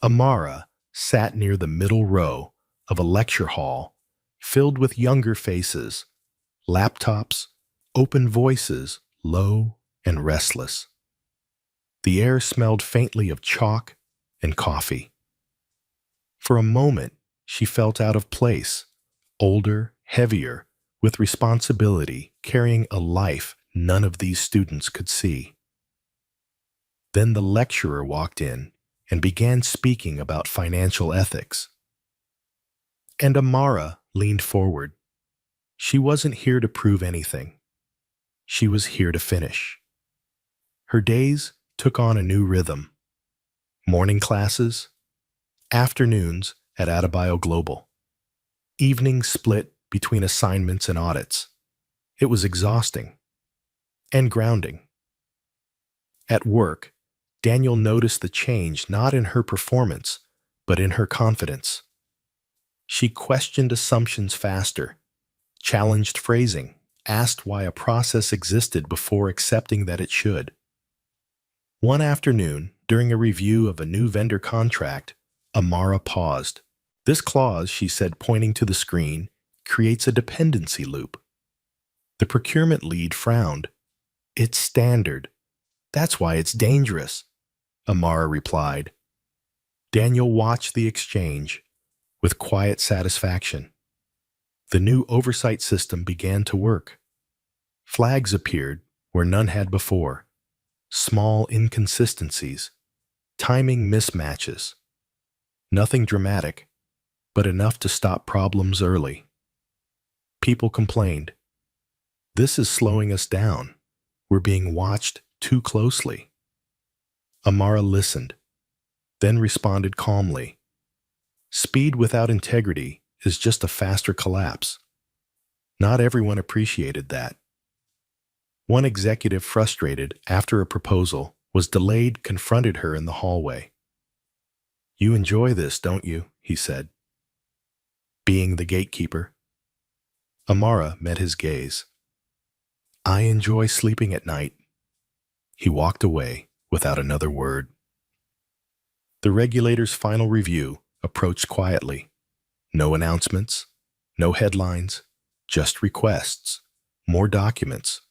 Amara sat near the middle row of a lecture hall filled with younger faces, laptops, open voices, low and restless. The air smelled faintly of chalk and coffee. For a moment, she felt out of place, older, heavier, with responsibility, carrying a life none of these students could see. Then the lecturer walked in and began speaking about financial ethics. And Amara leaned forward. She wasn't here to prove anything. She was here to finish. Her days took on a new rhythm. Morning classes, afternoons at Adebayo Global, evenings split between assignments and audits. It was exhausting and grounding. At work, Daniel noticed the change not in her performance, but in her confidence. She questioned assumptions faster, challenged phrasing, asked why a process existed before accepting that it should. One afternoon, during a review of a new vendor contract, Amara paused. This clause, she said, pointing to the screen, creates a dependency loop. The procurement lead frowned. It's standard. That's why it's dangerous, Amara replied. Daniel watched the exchange with quiet satisfaction. The new oversight system began to work. Flags appeared where none had before. Small inconsistencies, timing mismatches. Nothing dramatic, but enough to stop problems early. People complained. This is slowing us down. We're being watched too closely. Amara listened, then responded calmly. Speed without integrity is just a faster collapse. Not everyone appreciated that. One executive, frustrated after a proposal was delayed, confronted her in the hallway. You enjoy this, don't you? He said. Being the gatekeeper. Amara met his gaze. I enjoy sleeping at night. He walked away without another word. The regulator's final review approached quietly. No announcements, no headlines, just requests, more documents,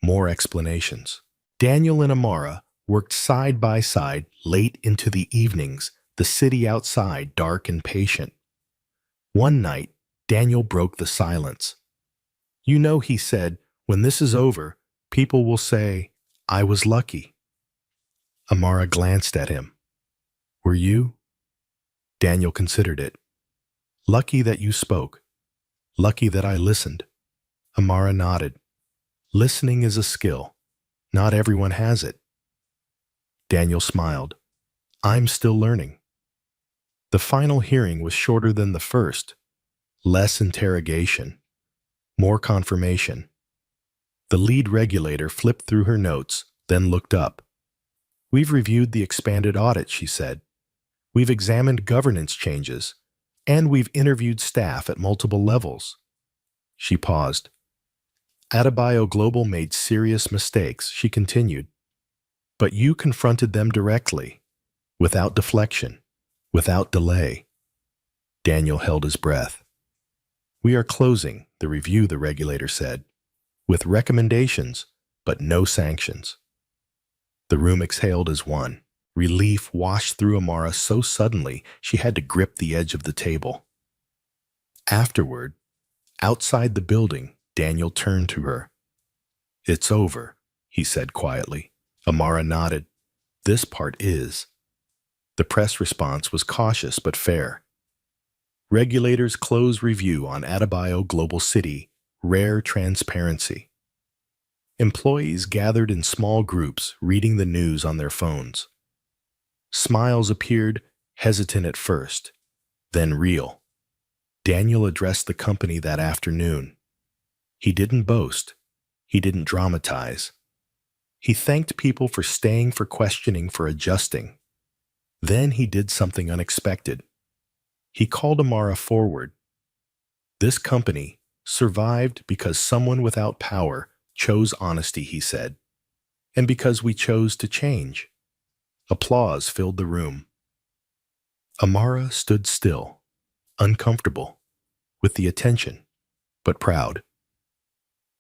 more explanations. Daniel and Amara worked side by side late into the evenings, the city outside dark and patient. One night, Daniel broke the silence. You know, he said, when this is over, people will say, I was lucky. Amara glanced at him. Were you? Daniel considered it. Lucky that you spoke. Lucky that I listened. Amara nodded. Listening is a skill. Not everyone has it. Daniel smiled. I'm still learning. The final hearing was shorter than the first. Less interrogation. More confirmation. The lead regulator flipped through her notes, then looked up. We've reviewed the expanded audit, she said. We've examined governance changes, and we've interviewed staff at multiple levels. She paused. Adebayo Global made serious mistakes, she continued. But you confronted them directly, without deflection, without delay. Daniel held his breath. We are closing the review, the regulator said, with recommendations, but no sanctions. The room exhaled as one. Relief washed through Amara so suddenly she had to grip the edge of the table. Afterward, outside the building, Daniel turned to her. "It's over," he said quietly. Amara nodded. "This part is." The press response was cautious but fair. Regulators close review on Adebayo Global City, rare transparency. Employees gathered in small groups, reading the news on their phones. Smiles appeared, hesitant at first, then real. Daniel addressed the company that afternoon. He didn't boast. He didn't dramatize. He thanked people for staying, for questioning, for adjusting. Then he did something unexpected. He called Amara forward. "This company survived because someone without power chose honesty," he said, "and because we chose to change." Applause filled the room. Amara stood still, uncomfortable, with the attention, but proud.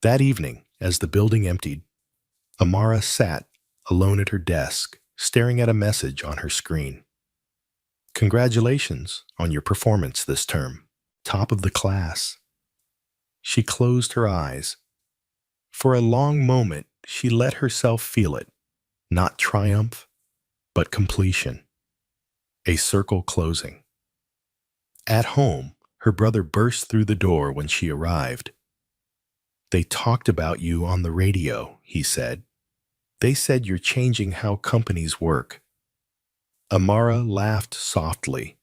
That evening, as the building emptied, Amara sat alone at her desk, staring at a message on her screen. "Congratulations on your performance this term. Top of the class." She closed her eyes. For a long moment, she let herself feel it, not triumph, but completion. A circle closing. At home, her brother burst through the door when she arrived. "They talked about you on the radio," he said. "They said you're changing how companies work." Amara laughed softly.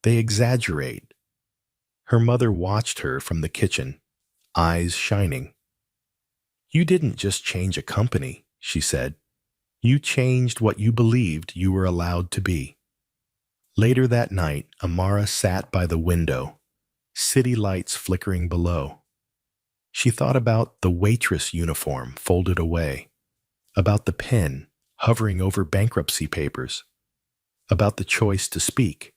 "They exaggerate." Her mother watched her from the kitchen, eyes shining. "You didn't just change a company," she said. "You changed what you believed you were allowed to be." Later that night, Amara sat by the window, city lights flickering below. She thought about the waitress uniform folded away, about the pen hovering over bankruptcy papers, about the choice to speak.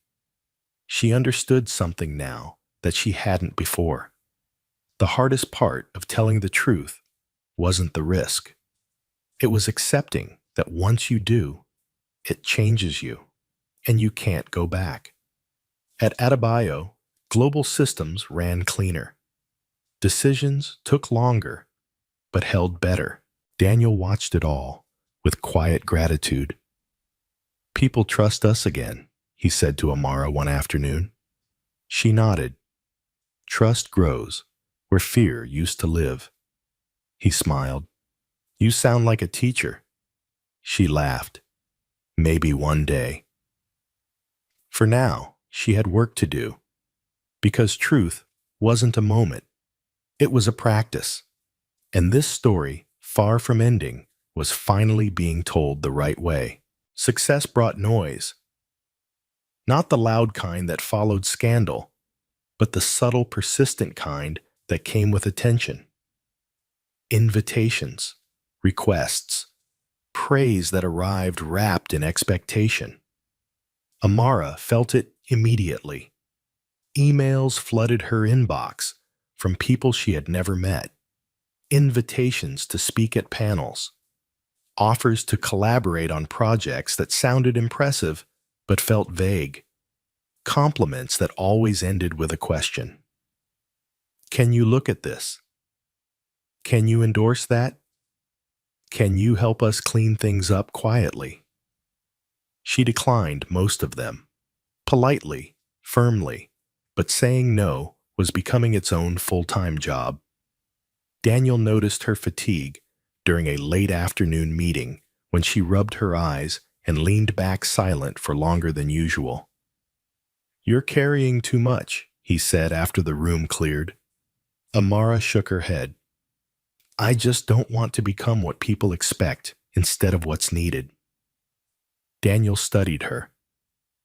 She understood something now that she hadn't before. The hardest part of telling the truth wasn't the risk. It was accepting that once you do, it changes you, and you can't go back. At Adebayo, global systems ran cleaner. Decisions took longer, but held better. Daniel watched it all with quiet gratitude. "People trust us again," he said to Amara one afternoon. She nodded. "Trust grows where fear used to live." He smiled. "You sound like a teacher." She laughed. "Maybe one day." For now, she had work to do, because truth wasn't a moment. It was a practice. And this story, far from ending, was finally being told the right way. Success brought noise. Not the loud kind that followed scandal, but the subtle, persistent kind that came with attention. Invitations, requests, praise that arrived wrapped in expectation. Amara felt it immediately. Emails flooded her inbox from people she had never met. Invitations to speak at panels. Offers to collaborate on projects that sounded impressive but felt vague. Compliments that always ended with a question. "Can you look at this? Can you endorse that? Can you help us clean things up quietly?" She declined most of them, politely, firmly, but saying no was becoming its own full-time job. Daniel noticed her fatigue during a late afternoon meeting when she rubbed her eyes and leaned back silent for longer than usual. "You're carrying too much," he said after the room cleared. Amara shook her head. "I just don't want to become what people expect instead of what's needed." Daniel studied her.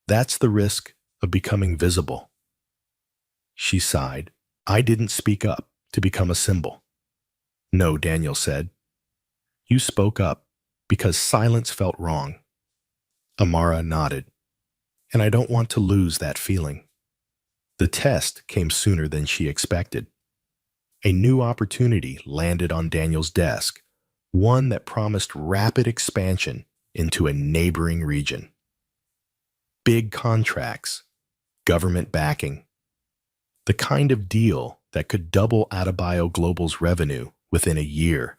"That's the risk of becoming visible." She sighed. "I didn't speak up to become a symbol." "No," Daniel said. "You spoke up because silence felt wrong." Amara nodded. "And I don't want to lose that feeling." The test came sooner than she expected. A new opportunity landed on Daniel's desk, one that promised rapid expansion into a neighboring region. Big contracts, government backing, the kind of deal that could double Adebayo Global's revenue within a year.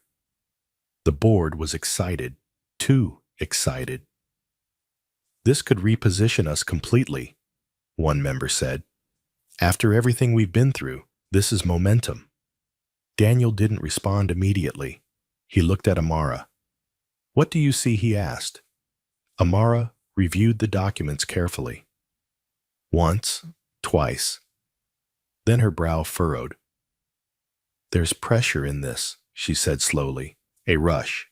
The board was excited, too excited. This could reposition us completely, one member said. After everything we've been through, this is momentum. Daniel didn't respond immediately. He looked at Amara. What do you see? He asked. Amara reviewed the documents carefully. Once, twice. Then her brow furrowed. There's pressure in this, she said slowly. A rush.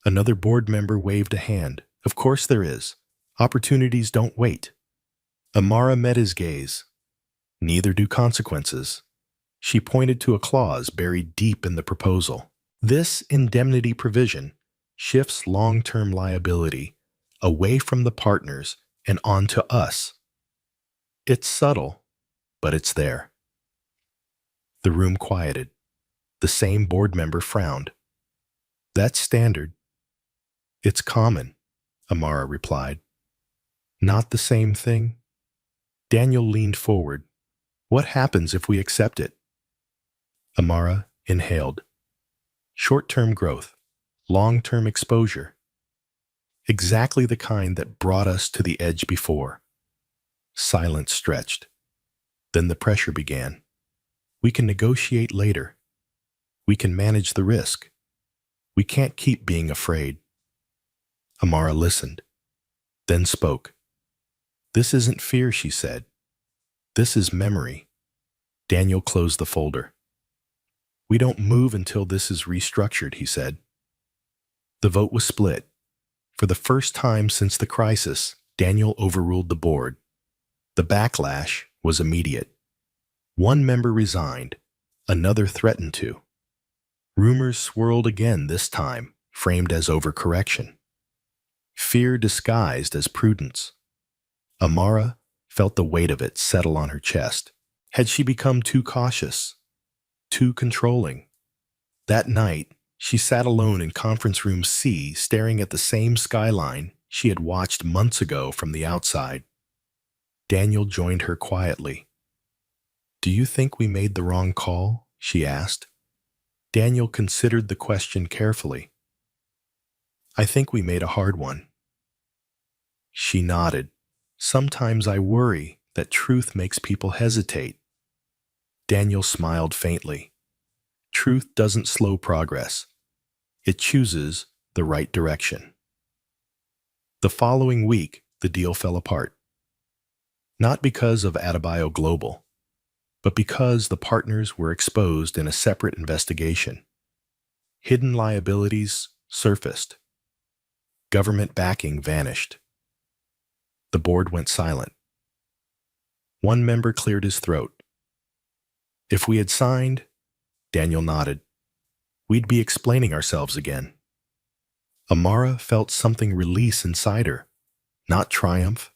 Another board member waved a hand. Of course there is. Opportunities don't wait. Amara met his gaze. Neither do consequences. She pointed to a clause buried deep in the proposal. This indemnity provision shifts long-term liability away from the partners and onto us. It's subtle, but it's there. The room quieted. The same board member frowned. That's standard. It's common, Amara replied. Not the same thing? Daniel leaned forward. What happens if we accept it? Amara inhaled. Short-term growth, long-term exposure. Exactly the kind that brought us to the edge before. Silence stretched. Then the pressure began. We can negotiate later. We can manage the risk. We can't keep being afraid. Amara listened, then spoke. This isn't fear, she said. This is memory. Daniel closed the folder. We don't move until this is restructured, he said. The vote was split. For the first time since the crisis, Daniel overruled the board. The backlash was immediate. One member resigned. Another threatened to. Rumors swirled again this time, framed as overcorrection. Fear disguised as prudence. Amara felt the weight of it settle on her chest. Had she become too cautious? Too controlling? That night, she sat alone in conference room C, staring at the same skyline she had watched months ago from the outside. Daniel joined her quietly. Do you think we made the wrong call? She asked. Daniel considered the question carefully. I think we made a hard one. She nodded. Sometimes I worry that truth makes people hesitate. Daniel smiled faintly. Truth doesn't slow progress. It chooses the right direction. The following week, the deal fell apart. Not because of Adebayo Global, but because the partners were exposed in a separate investigation. Hidden liabilities surfaced. Government backing vanished. The board went silent. One member cleared his throat. If we had signed, Daniel nodded, we'd be explaining ourselves again. Amara felt something release inside her, not triumph,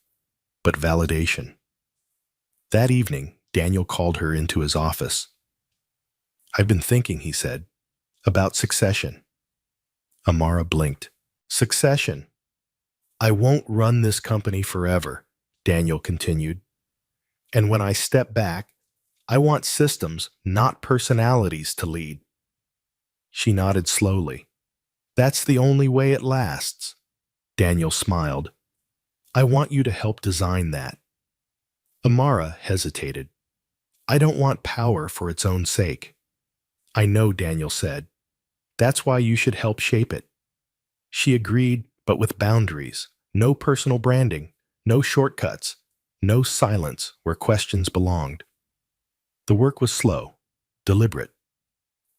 but validation. That evening, Daniel called her into his office. I've been thinking, he said, about succession. Amara blinked. Succession. I won't run this company forever, Daniel continued. And when I step back, I want systems, not personalities, to lead. She nodded slowly. That's the only way it lasts. Daniel smiled. I want you to help design that. Amara hesitated. I don't want power for its own sake. I know, Daniel said. That's why you should help shape it. She agreed, but with boundaries. No personal branding, no shortcuts, no silence where questions belonged. The work was slow, deliberate.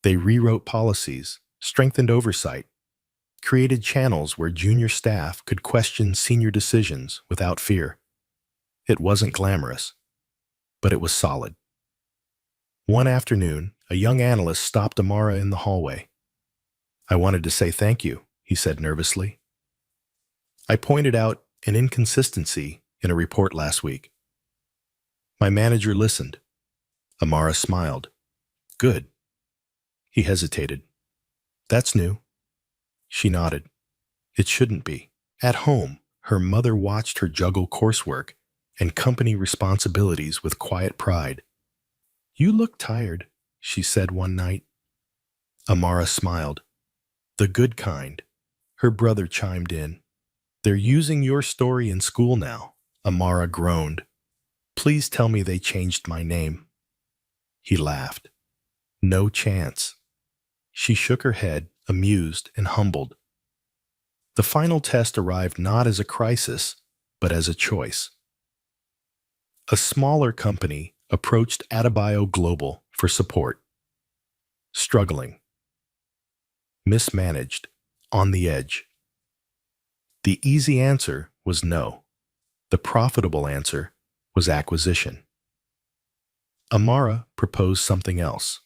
They rewrote policies, strengthened oversight, created channels where junior staff could question senior decisions without fear. It wasn't glamorous, but it was solid. One afternoon, a young analyst stopped Amara in the hallway. I wanted to say thank you, he said nervously. I pointed out an inconsistency in a report last week. My manager listened. Amara smiled. Good. He hesitated. That's new. She nodded. It shouldn't be. At home, her mother watched her juggle coursework and company responsibilities with quiet pride. "You look tired," she said one night. Amara smiled. "The good kind." Her brother chimed in. "They're using your story in school now." Amara groaned. "Please tell me they changed my name." He laughed. "No chance." She shook her head, amused and humbled. The final test arrived not as a crisis, but as a choice. A smaller company approached Adebayo Global for support. Struggling. Mismanaged. On the edge. The easy answer was no. The profitable answer was acquisition. Amara proposed something else.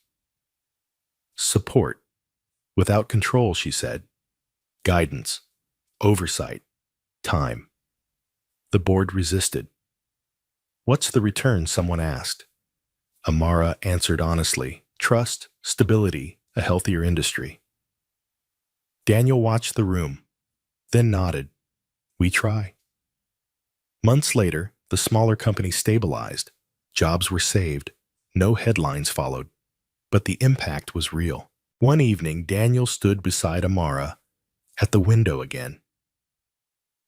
Support. Without control, she said. Guidance. Oversight. Time. The board resisted. "What's the return?" someone asked. Amara answered honestly. Trust, stability, a healthier industry. Daniel watched the room, then nodded. "We try." Months later, the smaller company stabilized. Jobs were saved. No headlines followed. But the impact was real. One evening, Daniel stood beside Amara at the window again.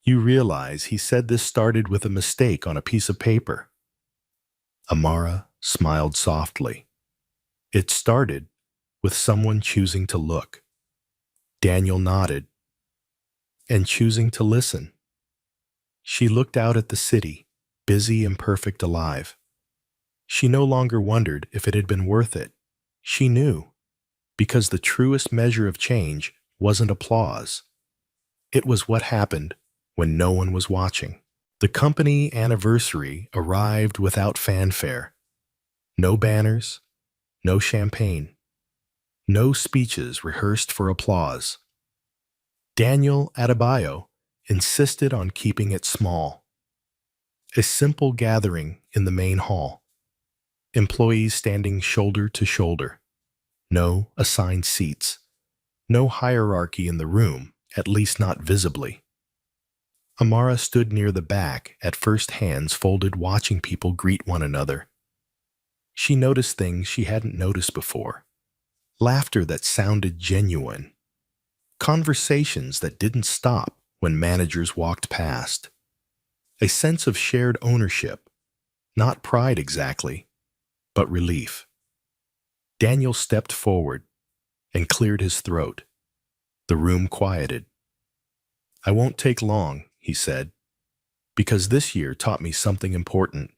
"You realize," he said, "this started with a mistake on a piece of paper." Amara smiled softly. "It started with someone choosing to look." Daniel nodded. "And choosing to listen." She looked out at the city, busy, imperfect, alive. She no longer wondered if it had been worth it. She knew, because the truest measure of change wasn't applause. It was what happened when no one was watching. The company anniversary arrived without fanfare. No banners, no champagne, no speeches rehearsed for applause. Daniel Adebayo insisted on keeping it small. A simple gathering in the main hall. Employees standing shoulder to shoulder. No assigned seats. No hierarchy in the room, at least not visibly. Amara stood near the back, at first hands folded, watching people greet one another. She noticed things she hadn't noticed before. Laughter that sounded genuine. Conversations that didn't stop when managers walked past. A sense of shared ownership. Not pride exactly, but relief. Daniel stepped forward and cleared his throat. The room quieted. "I won't take long," he said, "because this year taught me something important.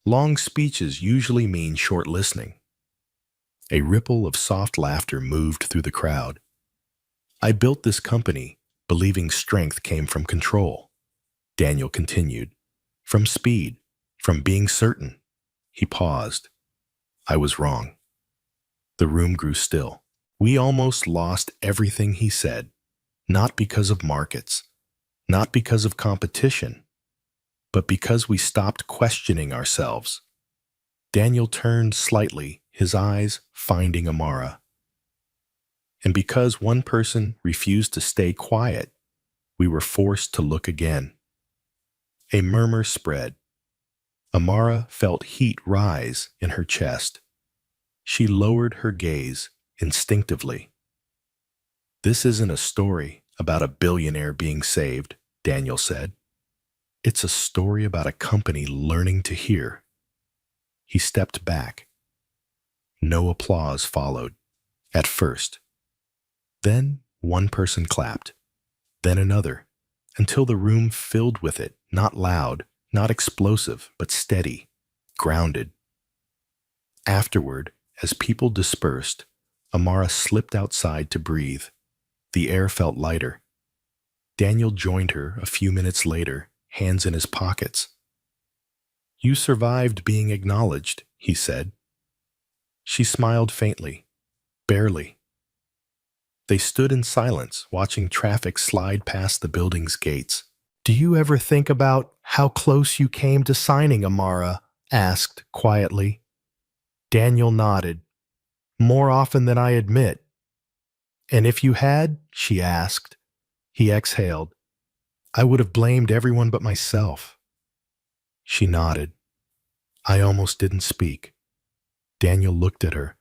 Long speeches usually mean short listening." A ripple of soft laughter moved through the crowd. "I built this company believing strength came from control," Daniel continued. "From speed, from being certain." He paused. "I was wrong." The room grew still. We almost lost everything he said, not because of markets, not because of competition, but because we stopped questioning ourselves. Daniel turned slightly, his eyes finding Amara. And because one person refused to stay quiet, we were forced to look again. A murmur spread. Amara felt heat rise in her chest. She lowered her gaze instinctively. "This isn't a story about a billionaire being saved," Daniel said. "It's a story about a company learning to hear." He stepped back. No applause followed, at first. Then one person clapped, then another, until the room filled with it, not loud, not explosive, but steady, grounded. Afterward, as people dispersed, Amara slipped outside to breathe. The air felt lighter. Daniel joined her a few minutes later, hands in his pockets. "You survived being acknowledged," he said. She smiled faintly. Barely. They stood in silence, watching traffic slide past the building's gates. "Do you ever think about how close you came to signing?" Amara asked quietly. Daniel nodded. "More often than I admit." "And if you had?" she asked. He exhaled. I would have blamed everyone but myself. She nodded. I almost didn't speak. Daniel looked at her.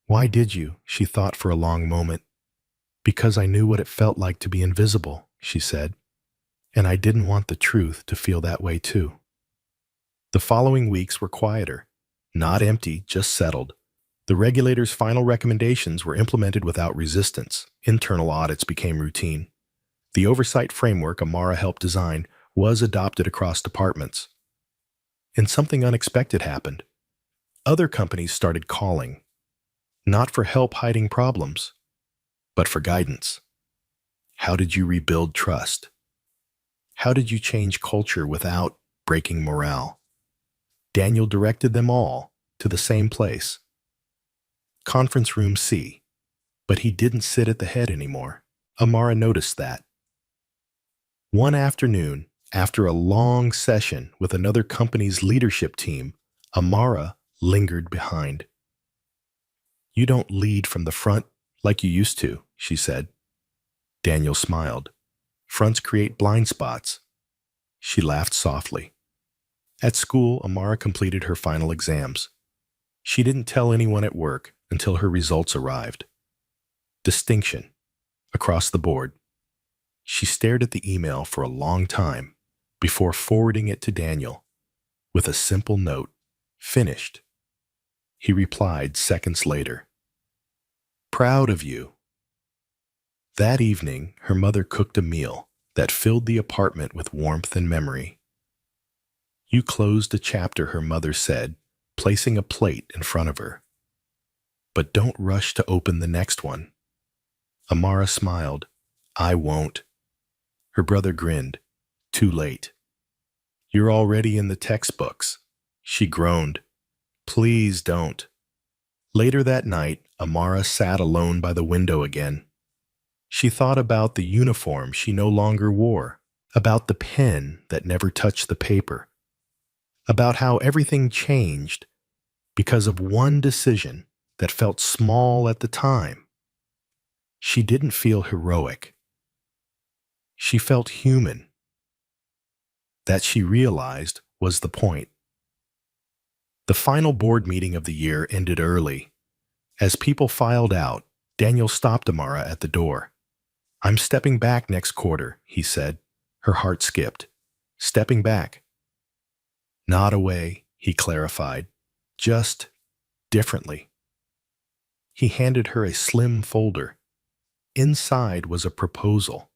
Why did you? She thought for a long moment. Because I knew what it felt like to be invisible, she said. And I didn't want the truth to feel that way too. The following weeks were quieter. Not empty, just settled. The regulator's final recommendations were implemented without resistance. Internal audits became routine. The oversight framework Amara helped design was adopted across departments. And something unexpected happened. Other companies started calling, not for help hiding problems, but for guidance. How did you rebuild trust? How did you change culture without breaking morale? Daniel directed them all to the same place, Conference Room C, but he didn't sit at the head anymore. Amara noticed that. One afternoon, after a long session with another company's leadership team, Amara lingered behind. You don't lead from the front like you used to, she said. Daniel smiled. Fronts create blind spots. She laughed softly. At school, Amara completed her final exams. She didn't tell anyone at work until her results arrived. Distinction. Across the board. She stared at the email for a long time before forwarding it to Daniel with a simple note, finished. He replied seconds later. Proud of you. That evening, her mother cooked a meal that filled the apartment with warmth and memory. You closed a chapter, her mother said, placing a plate in front of her. But don't rush to open the next one. Amara smiled. I won't. Her brother grinned. Too late. You're already in the textbooks. She groaned. Please don't. Later that night, Amara sat alone by the window again. She thought about the uniform she no longer wore, about the pen that never touched the paper, about how everything changed because of one decision that felt small at the time. She didn't feel heroic. She felt human. That, she realized, was the point. The final board meeting of the year ended early. As people filed out, Daniel stopped Amara at the door. I'm stepping back next quarter, he said. Her heart skipped. Stepping back. Not away, he clarified. Just differently. He handed her a slim folder. Inside was a proposal.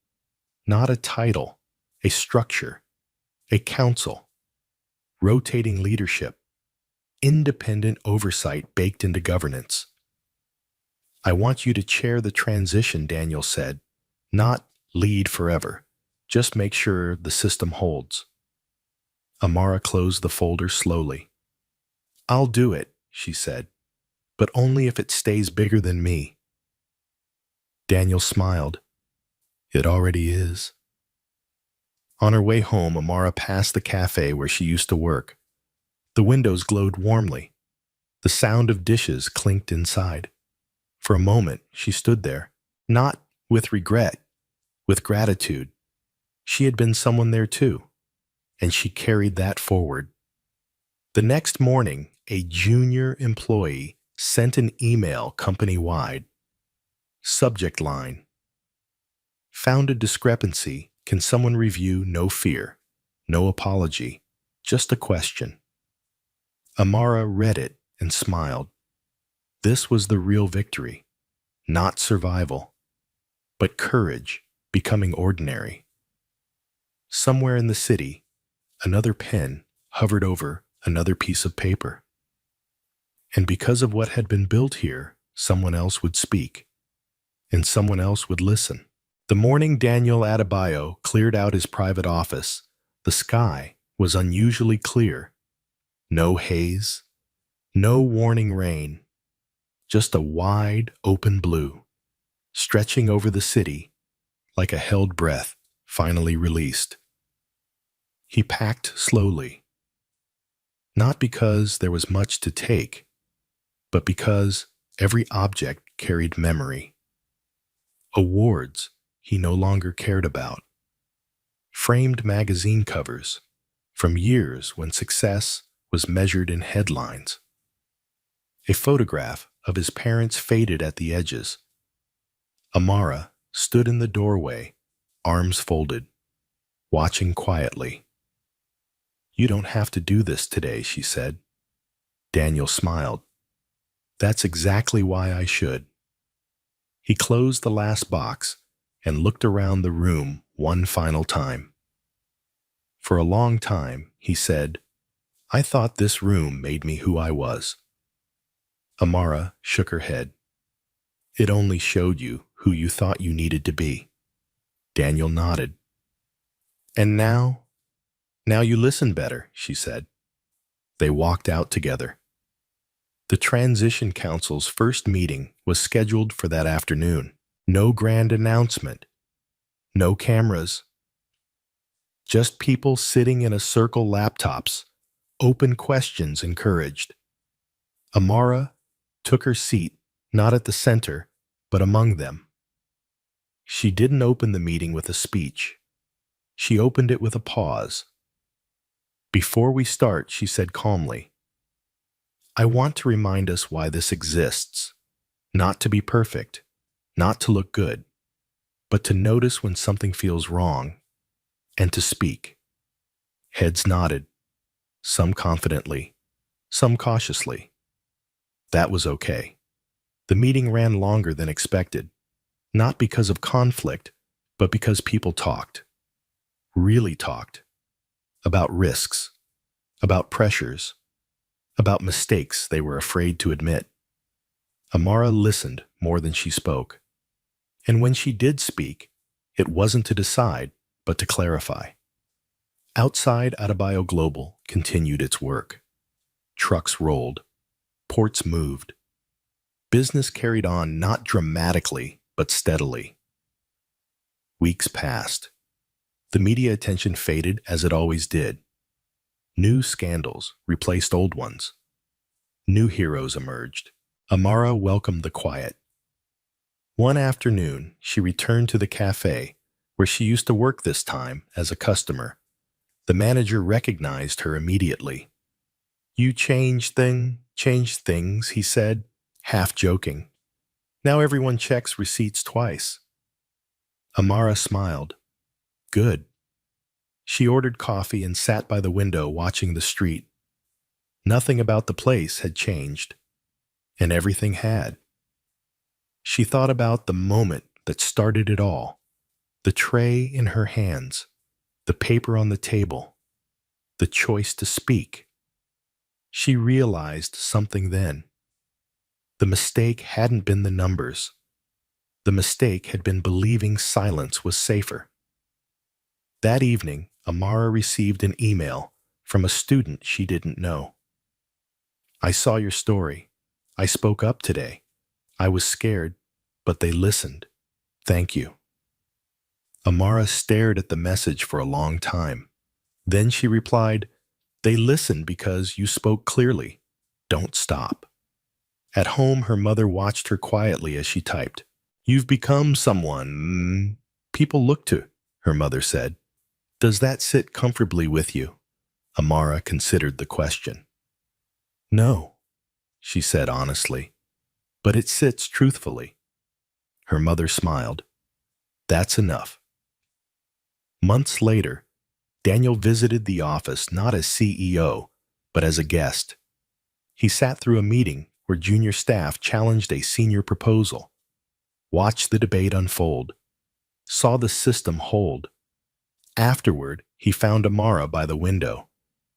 Not a title, a structure, a council, rotating leadership, independent oversight baked into governance. I want you to chair the transition, Daniel said. Not lead forever. Just make sure the system holds. Amara closed the folder slowly. I'll do it, she said, but only if it stays bigger than me. Daniel smiled. It already is. On her way home, Amara passed the cafe where she used to work. The windows glowed warmly. The sound of dishes clinked inside. For a moment, she stood there, not with regret, with gratitude. She had been someone there too, and she carried that forward. The next morning, a junior employee sent an email company-wide. Subject line. Found a discrepancy. Can someone review? No fear. No apology. Just a question. Amara read it and smiled. This was the real victory. Not survival, but courage becoming ordinary. Somewhere in the city, another pen hovered over another piece of paper. And because of what had been built here, someone else would speak, and someone else would listen. The morning Daniel Adebayo cleared out his private office, the sky was unusually clear. No haze, no warning rain, just a wide, open blue, stretching over the city like a held breath finally released. He packed slowly, not because there was much to take, but because every object carried memory. Awards he no longer cared about. Framed magazine covers from years when success was measured in headlines. A photograph of his parents faded at the edges. Amara stood in the doorway, arms folded, watching quietly. "You don't have to do this today," she said. Daniel smiled. "That's exactly why I should." He closed the last box and looked around the room one final time. "For a long time," he said, "I thought this room made me who I was." Amara shook her head. "It only showed you who you thought you needed to be." Daniel nodded. "And now you listen better," she said. They walked out together. The Transition Council's first meeting was scheduled for that afternoon. No grand announcement. No cameras. Just people sitting in a circle, laptops. Open questions encouraged. Amara took her seat, not at the center, but among them. She didn't open the meeting with a speech. She opened it with a pause. "Before we start," she said calmly, "I want to remind us why this exists. Not to be perfect, not to look good, but to notice when something feels wrong, and to speak." Heads nodded, some confidently, some cautiously. That was okay. The meeting ran longer than expected, not because of conflict, but because people talked. Really talked. About risks, about pressures, about mistakes they were afraid to admit. Amara listened more than she spoke. And when she did speak, it wasn't to decide, but to clarify. Outside, Adebayo Global continued its work. Trucks rolled. Ports moved. Business carried on not dramatically, but steadily. Weeks passed. The media attention faded as it always did. New scandals replaced old ones. New heroes emerged. Amara welcomed the quiet. One afternoon, she returned to the cafe where she used to work, this time as a customer. The manager recognized her immediately. "You changed things," he said, half joking. "Now everyone checks receipts twice." Amara smiled. "Good." She ordered coffee and sat by the window watching the street. Nothing about the place had changed, and everything had. She thought about the moment that started it all, the tray in her hands, the paper on the table, the choice to speak. She realized something then. The mistake hadn't been the numbers. The mistake had been believing silence was safer. That evening, Amara received an email from a student she didn't know. "I saw your story. I spoke up today. I was scared, but they listened. Thank you." Amara stared at the message for a long time. Then she replied, "They listened because you spoke clearly. Don't stop." At home, her mother watched her quietly as she typed. "You've become someone people look to," her mother said. "Does that sit comfortably with you?" Amara considered the question. "No," she said honestly, "but it sits truthfully." Her mother smiled. "That's enough." Months later, Daniel visited the office not as CEO, but as a guest. He sat through a meeting where junior staff challenged a senior proposal, watched the debate unfold, saw the system hold. Afterward, he found Amara by the window.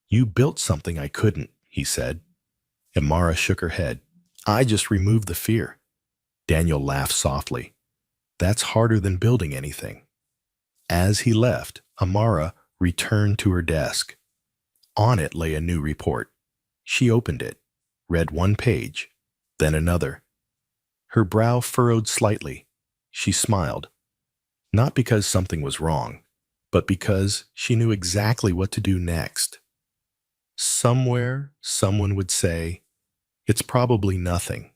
"You built something I couldn't," he said. Amara shook her head. "I just removed the fear." Daniel laughed softly. "That's harder than building anything." As he left, Amara returned to her desk. On it lay a new report. She opened it, read one page, then another. Her brow furrowed slightly. She smiled. Not because something was wrong, but because she knew exactly what to do next. Somewhere, someone would say, "It's probably nothing."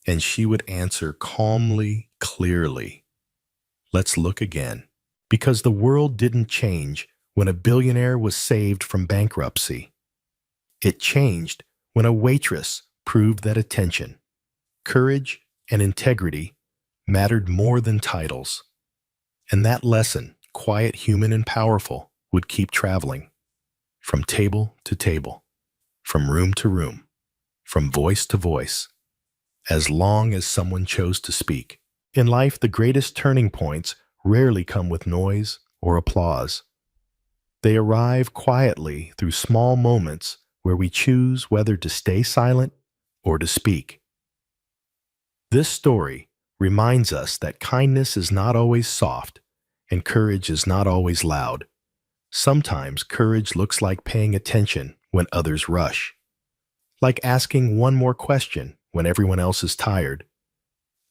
And she would answer calmly, clearly, "Let's look again." Because the world didn't change when a billionaire was saved from bankruptcy. It changed when a waitress proved that attention, courage, and integrity mattered more than titles. And that lesson, quiet, human, and powerful, would keep traveling. From table to table, from room to room, from voice to voice, as long as someone chose to speak. In life, the greatest turning points rarely come with noise or applause. They arrive quietly through small moments where we choose whether to stay silent or to speak. This story reminds us that kindness is not always soft and courage is not always loud. Sometimes courage looks like paying attention when others rush, like asking one more question when everyone else is tired,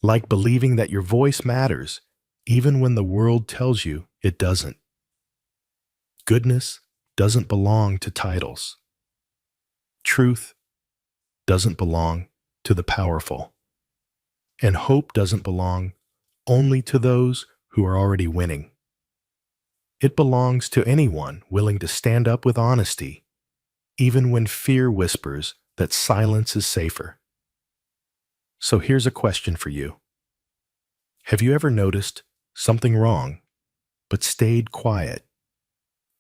like believing that your voice matters even when the world tells you it doesn't. Goodness doesn't belong to titles. Truth doesn't belong to the powerful. And hope doesn't belong only to those who are already winning. It belongs to anyone willing to stand up with honesty, even when fear whispers that silence is safer. So here's a question for you. Have you ever noticed something wrong, but stayed quiet?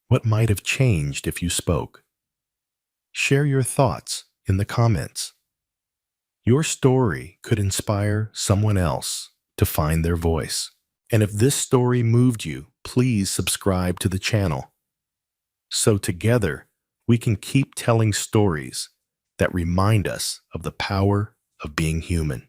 What might have changed if you spoke? Share your thoughts in the comments. Your story could inspire someone else to find their voice. And if this story moved you, please subscribe to the channel. So together, we can keep telling stories that remind us of the power of being human.